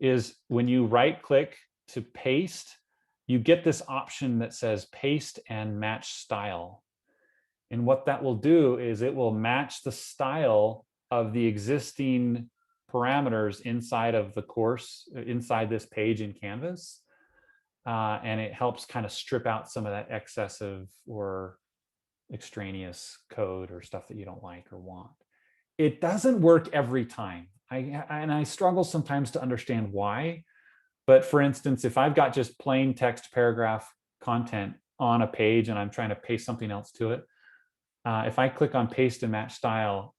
is when you right click to paste, you get this option that says paste and match style. And what that will do is it will match the style of the existing parameters inside of the course, inside this page in Canvas. And it helps kind of strip out some of that excessive or extraneous code or stuff that you don't like or want. It doesn't work every time. I struggle sometimes to understand why. But for instance, if I've got just plain text paragraph content on a page and I'm trying to paste something else to it, if I click on paste and match style,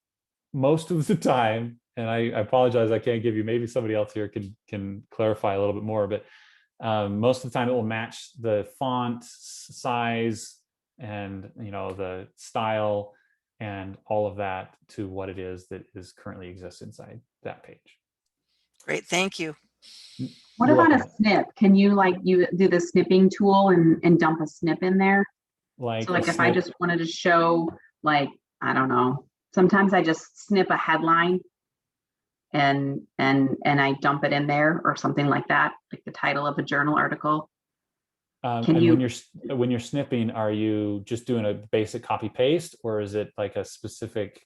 most of the time, and I apologize, I can't give you, maybe somebody else here can clarify a little bit more, but most of the time it will match the font size and the style and all of that to what it is that is currently exists inside that page. Great, thank you. What about a snip? Can you you do the snipping tool and dump a snip in there? So if I just wanted to show I don't know, sometimes I just snip a headline and I dump it in there or something like that, like the title of a journal article. When you're snipping, are you just doing a basic copy paste, or is it like a specific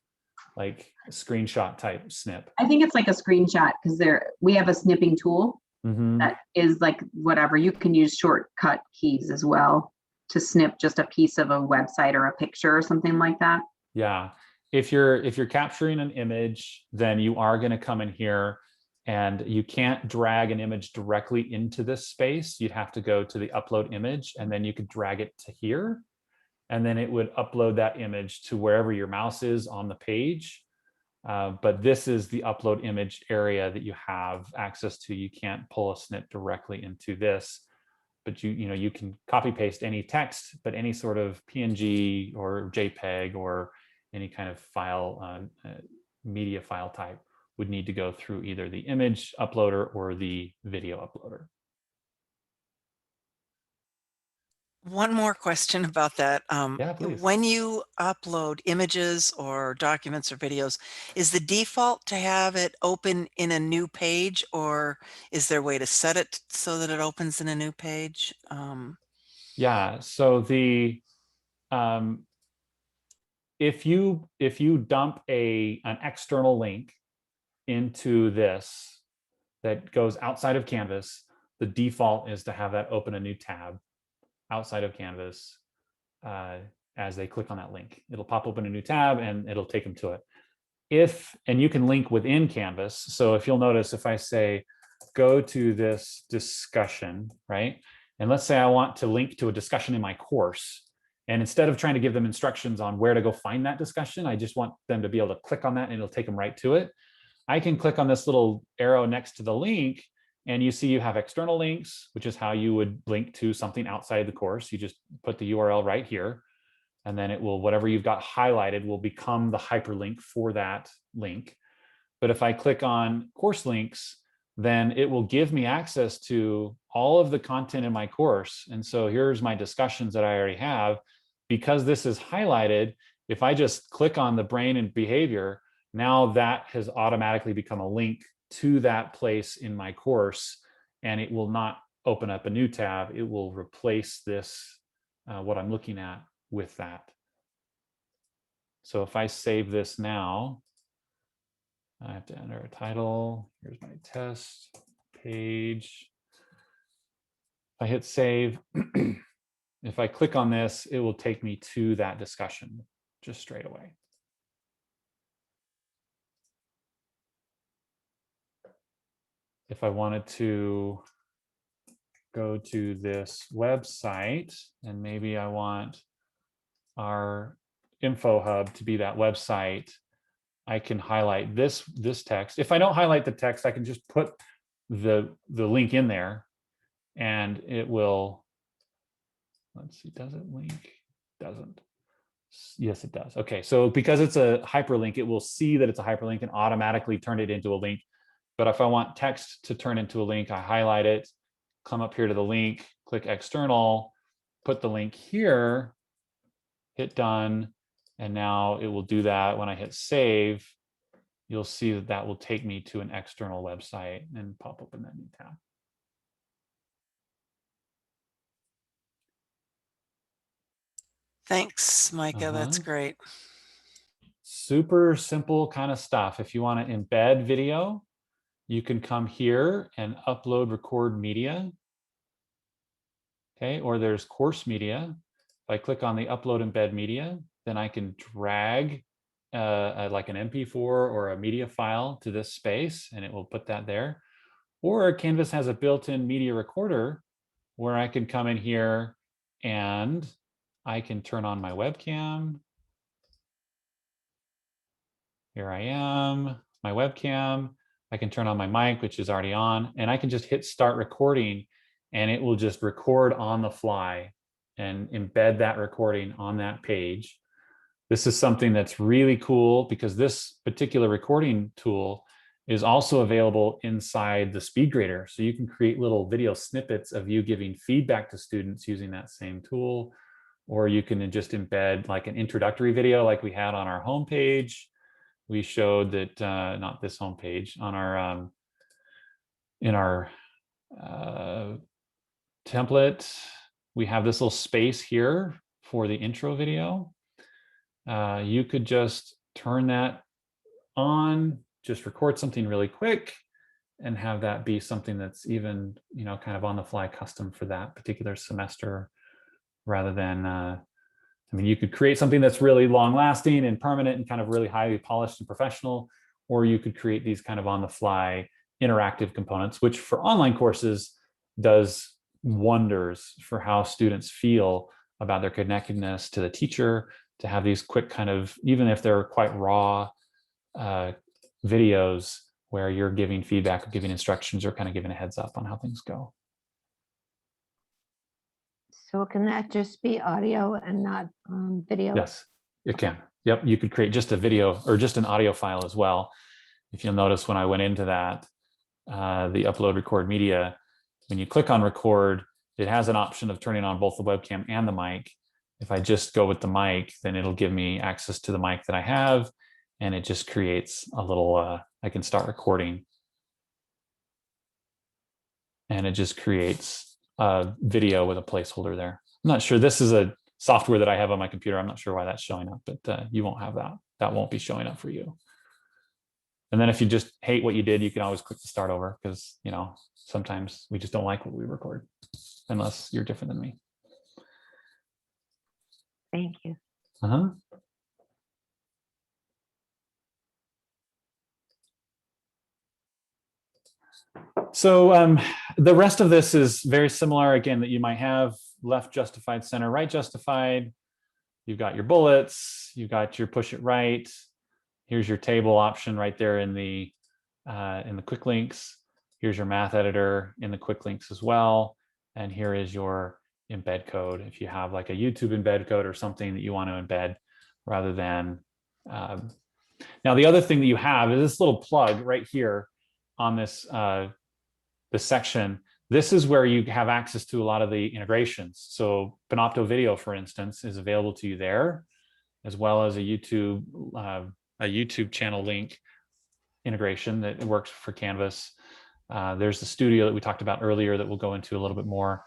screenshot type snip? I think it's like a screenshot because we have a snipping tool that is whatever. You can use shortcut keys as well to snip just a piece of a website or a picture or something like that. Yeah. If you're capturing an image, then you are going to come in here and you can't drag an image directly into this space. You'd have to go to the upload image and then you could drag it to here. And then it would upload that image to wherever your mouse is on the page. But this is the upload image area that you have access to. You can't pull a snip directly into this, but you can copy paste any text, but any sort of PNG or JPEG or any kind of file, media file type would need to go through either the image uploader or the video uploader. One more question about that. Yeah, please. When you upload images or documents or videos, is the default to have it open in a new page, or is there a way to set it so that it opens in a new page? Yeah, so if you dump an external link into this that goes outside of Canvas, the default is to have that open a new tab outside of Canvas as they click on that link. It'll pop open a new tab and it'll take them to it. And you can link within Canvas. So if you'll notice, if I say, go to this discussion, right? And let's say I want to link to a discussion in my course. And instead of trying to give them instructions on where to go find that discussion, I just want them to be able to click on that and it'll take them right to it. I can click on this little arrow next to the link, and you see you have external links, which is how you would link to something outside the course. You just put the URL right here, and then it will, whatever you've got highlighted will become the hyperlink for that link. But if I click on course links, then it will give me access to all of the content in my course. And so here's my discussions that I already have. Because this is highlighted, if I just click on the brain and behavior, now that has automatically become a link to that place in my course, and it will not open up a new tab. It will replace this, what I'm looking at, with that. So if I save this now, I have to enter a title. Here's my test page. If I hit save, if I click on this, it will take me to that discussion just straight away. If I wanted to go to this website, and maybe I want our info hub to be that website, I can highlight this text. If I don't highlight the text, I can just put the link in there, and it will, let's see, does it link? Doesn't. Yes, it does. Okay, so because it's a hyperlink, it will see that it's a hyperlink and automatically turn it into a link. But if I want text to turn into a link, I highlight it, come up here to the link, click external, put the link here, hit done, and now it will do that. When I hit save, you'll see that that will take me to an external website and pop up in that new tab. Thanks, Micah. That's great. Super simple kind of stuff. If you want to embed video, you can come here and upload record media. Okay, or there's course media. If I click on the upload embed media, then I can drag like an MP4 or a media file to this space, and it will put that there. Or Canvas has a built-in media recorder where I can come in here and I can turn on my webcam. Here I am, my webcam. I can turn on my mic, which is already on, and I can just hit start recording, and it will just record on the fly and embed that recording on that page. This is something that's really cool because this particular recording tool is also available inside the SpeedGrader. So you can create little video snippets of you giving feedback to students using that same tool, or you can just embed like an introductory video like we had on our homepage. We showed that, not this homepage, on our, in our template, we have this little space here for the intro video. You could just turn that on, just record something really quick and have that be something that's even, you know, kind of on the fly custom for that particular semester, rather than, I mean, you could create something that's really long lasting and permanent and kind of really highly polished and professional, or you could create these kind of on the fly interactive components, which for online courses does wonders for how students feel about their connectedness to the teacher, to have these quick kind of, even if they're quite raw videos where you're giving feedback or giving instructions or kind of giving a heads up on how things go. So can that just be audio and not video? Yes, it can. Yep, you could create just a video or just an audio file as well. If you'll notice when I went into that, the upload record media, when you click on record, it has an option of turning on both the webcam and the mic. If I just go with the mic, then it'll give me access to the mic that I have, and it just creates a little, I can start recording. And it just creates a video with a placeholder there. I'm not sure, this is a software that I have on my computer. I'm not sure why that's showing up, but you won't have that. That won't be showing up for you. And then if you just hate what you did, you can always click to start over, because, you know, sometimes we just don't like what we record, unless you're different than me. Thank you. So the rest of this is very similar, again, that you might have left justified, center right justified. You've got your bullets, you've got your push it right. Here's your table option right there in the in the quick links. Here's your math editor in the quick links as well. And here is your embed code. If you have like a YouTube embed code or something that you want to embed rather than, now the other thing that you have is this little plug right here on this, this section. This is where you have access to a lot of the integrations. So Panopto Video, for instance, is available to you there, as well as a YouTube channel link integration that works for Canvas. There's the studio that we talked about earlier that we'll go into a little bit more.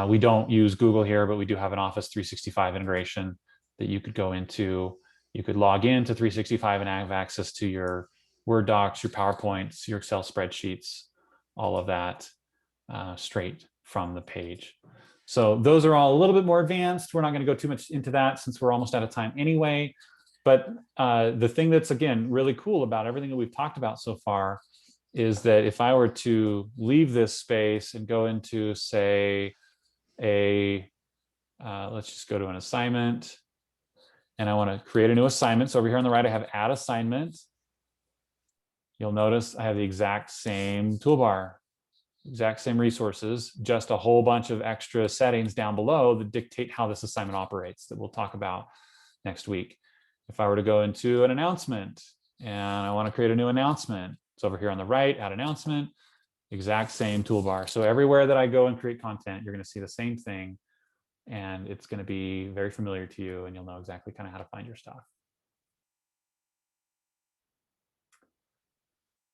We don't use Google here, but we do have an Office 365 integration that you could go into. You could log into 365 and have access to your Word docs, your PowerPoints, your Excel spreadsheets, all of that straight from the page. So those are all a little bit more advanced. We're not going to go too much into that since we're almost out of time anyway. But the thing that's, again, really cool about everything that we've talked about so far is that if I were to leave this space and go into, say, let's just go to an assignment, and I want to create a new assignment. So over here on the right, I have add assignment. You'll notice I have the exact same toolbar, exact same resources, just a whole bunch of extra settings down below that dictate how this assignment operates that we'll talk about next week. If I were to go into an announcement and I want to create a new announcement, it's over here on the right, add announcement, exact same toolbar. So everywhere that I go and create content, you're going to see the same thing, and it's going to be very familiar to you, and you'll know exactly kind of how to find your stuff.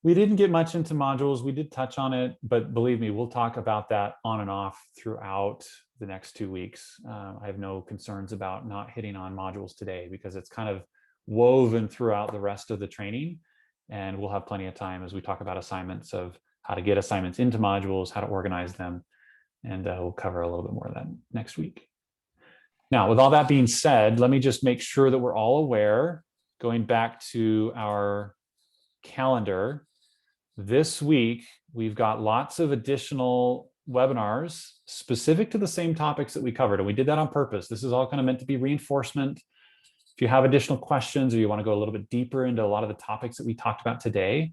We didn't get much into modules. We did touch on it, but believe me, we'll talk about that on and off throughout the next 2 weeks. I have no concerns about not hitting on modules today because it's kind of woven throughout the rest of the training. And we'll have plenty of time as we talk about assignments of how to get assignments into modules, how to organize them. And we'll cover a little bit more of that next week. Now, with all that being said, let me just make sure that we're all aware, going back to our calendar. This week, we've got lots of additional webinars specific to the same topics that we covered. And we did that on purpose. This is all kind of meant to be reinforcement. If you have additional questions or you want to go a little bit deeper into a lot of the topics that we talked about today,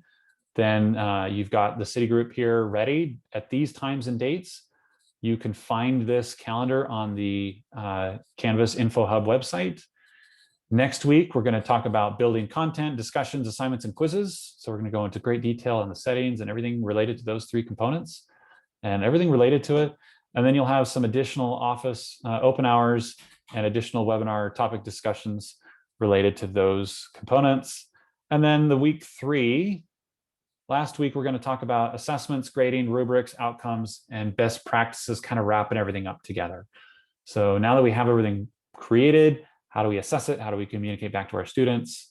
then you've got the city group here ready at these times and dates. You can find this calendar on the Canvas Info Hub website. Next week, we're going to talk about building content, discussions, assignments, and quizzes. So we're going to go into great detail on the settings and everything related to those 3 components and everything related to it. And then you'll have some additional Office open hours and additional webinar topic discussions related to those components. And then the week 3, last week, we're going to talk about assessments, grading, rubrics, outcomes, and best practices, kind of wrapping everything up together. So now that we have everything created, how do we assess it? How do we communicate back to our students?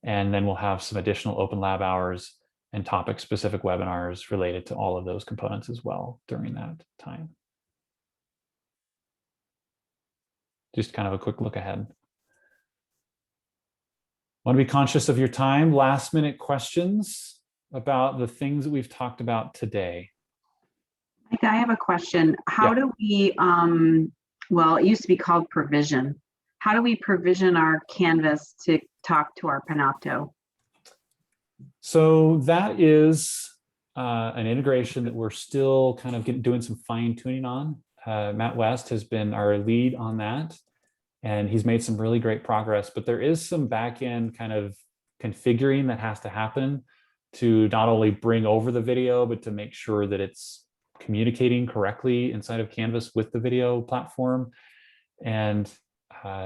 And then we'll have some additional open lab hours and topic-specific webinars related to all of those components as well during that time. Just kind of a quick look ahead. Want to be conscious of your time. Last minute questions about the things that we've talked about today. I have a question. How do we, well, it used to be called provision. How do we provision our Canvas to talk to our Panopto? So that is an integration that we're still kind of doing some fine tuning on. Matt West has been our lead on that, and he's made some really great progress, but there is some back-end kind of configuring that has to happen to not only bring over the video, but to make sure that it's communicating correctly inside of Canvas with the video platform. And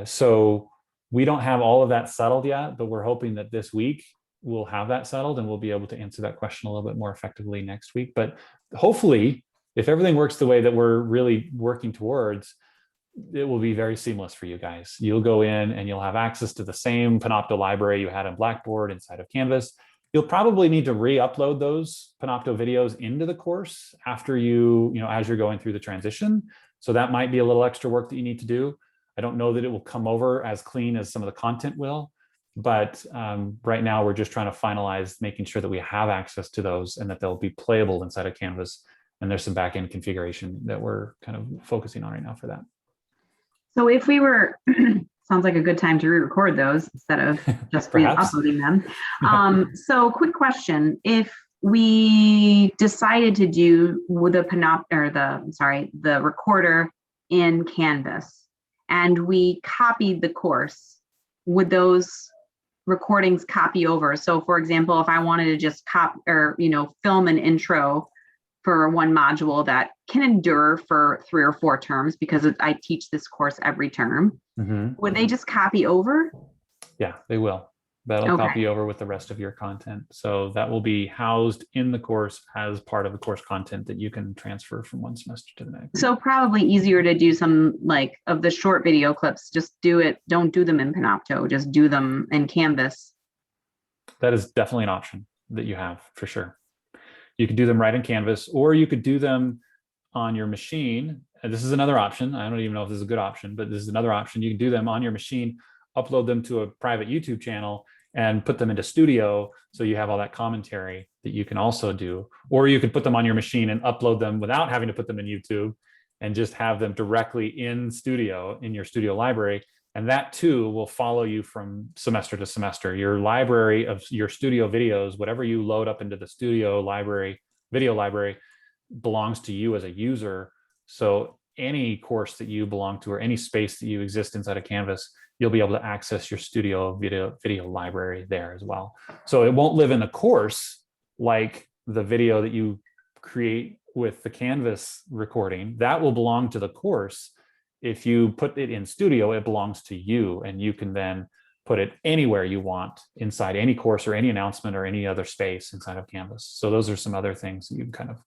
so we don't have all of that settled yet, but we're hoping that this week we'll have that settled and we'll be able to answer that question a little bit more effectively next week. But hopefully, if everything works the way that we're really working towards, it will be very seamless for you guys. You'll go in and you'll have access to the same Panopto library you had on Blackboard inside of Canvas. You'll probably need to re-upload those Panopto videos into the course after as you're going through the transition. So that might be a little extra work that you need to do. I don't know that it will come over as clean as some of the content will, but right now we're just trying to finalize making sure that we have access to those and that they'll be playable inside of Canvas. And there's some back-end configuration that we're kind of focusing on right now for that. So if we were, sounds like a good time to re-record those instead of just re-uploading them. So quick question, if we decided to do with the recorder in Canvas, and we copied the course with those recordings copy over. So for example, if I wanted to just film an intro for one module that can endure for 3 or 4 terms, because I teach this course every term, would they just copy over? Yeah, they will. That'll Okay. copy over with the rest of your content. So that will be housed in the course as part of the course content that you can transfer from one semester to the next. So probably easier to do some of the short video clips, just don't do them in Panopto, just do them in Canvas. That is definitely an option that you have for sure. You could do them right in Canvas, or you could do them on your machine. And this is another option. I don't even know if this is a good option, but this is another option. You can do them on your machine, upload them to a private YouTube channel, and put them into Studio, so you have all that commentary that you can also do. Or you could put them on your machine and upload them without having to put them in YouTube, and just have them directly in Studio, in your Studio library. And that too will follow you from semester to semester. Your library of your Studio videos, whatever you load up into the Studio library, video library, belongs to you as a user. So any course that you belong to, or any space that you exist inside of Canvas, you'll be able to access your Studio video library there as well. So it won't live in the course like the video that you create with the Canvas recording. That will belong to the course. If you put it in Studio, it belongs to you, and you can then put it anywhere you want inside any course or any announcement or any other space inside of Canvas. So those are some other things that you can kind of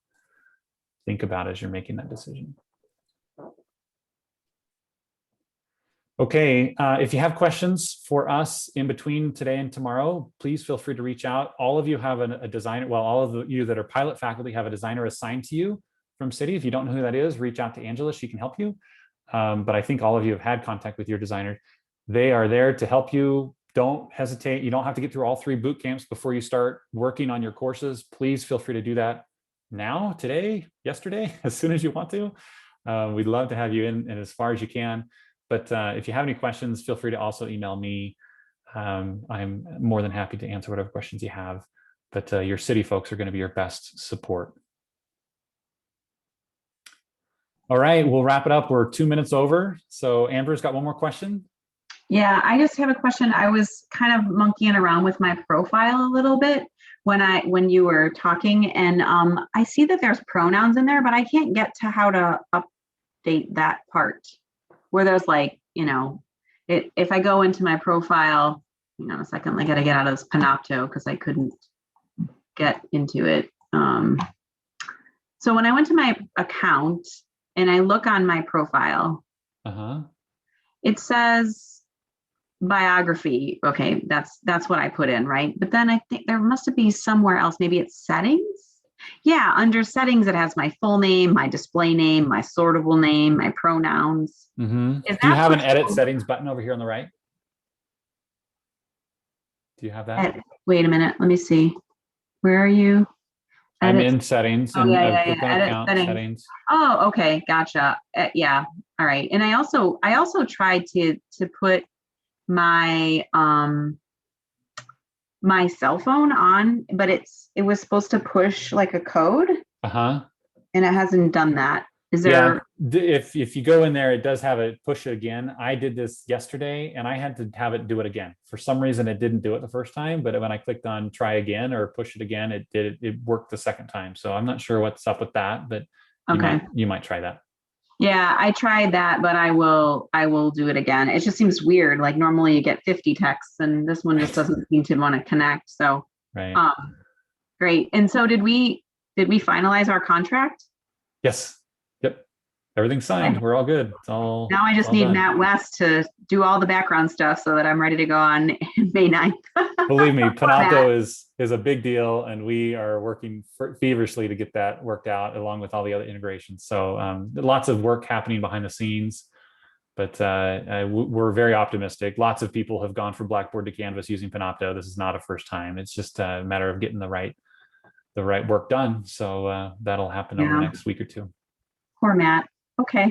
think about as you're making that decision. Okay, if you have questions for us in between today and tomorrow, please feel free to reach out. All of you have a designer, well, all of you that are pilot faculty have a designer assigned to you from Citi. If you don't know who that is, reach out to Angela, she can help you. But I think all of you have had contact with your designer. They are there to help you. Don't hesitate. You don't have to get through all 3 boot camps before you start working on your courses. Please feel free to do that now, today, yesterday, as soon as you want to. We'd love to have you in and as far as you can. But if you have any questions, feel free to also email me. I'm more than happy to answer whatever questions you have. But your Citi folks are going to be your best support. All right, we'll wrap it up. We're 2 minutes over. So Amber's got one more question. Yeah, I just have a question. I was kind of monkeying around with my profile a little bit when you were talking, and I see that there's pronouns in there, but I can't get to how to update that part where there's if I go into my profile, hang on a second, I got to get out of this Panopto because I couldn't get into it. So when I went to my account and I look on my profile, it says biography. Okay, that's what I put in, right? But then I think there must be somewhere else. Maybe it's settings. Yeah, under settings, it has my full name, my display name, my sortable name, my pronouns. Do you have an edit settings button over here on the right? Do you have that? Wait a minute, let me see. Where are you? I'm in settings. Oh, and yeah. click on Edit account settings. Oh, okay, gotcha. Yeah, all right. And I also tried to put my my cell phone on, but it was supposed to push like a code. And it hasn't done that. Is there? Yeah, if you go in there, it does have it push it again. I did this yesterday and I had to have it do it again. For some reason, it didn't do it the first time, but when I clicked on try again or push it again, it worked the second time. So I'm not sure what's up with that, but you might try that. Yeah, I tried that, but I will do it again. It just seems weird. Like normally you get 50 texts and this one just doesn't seem to want to connect. So great. And so did we finalize our contract? Yes. Yep. Everything's signed. Okay. We're all good. It's all now I just need done. Matt West to do all the background stuff so that I'm ready to go on May 9th. Believe me, Panopto is a big deal, and we are working feverishly to get that worked out along with all the other integrations. So lots of work happening behind the scenes, but we're very optimistic. Lots of people have gone from Blackboard to Canvas using Panopto. This is not a first time. It's just a matter of getting the right work done. So that'll happen over the next week or two. Poor Matt. Okay.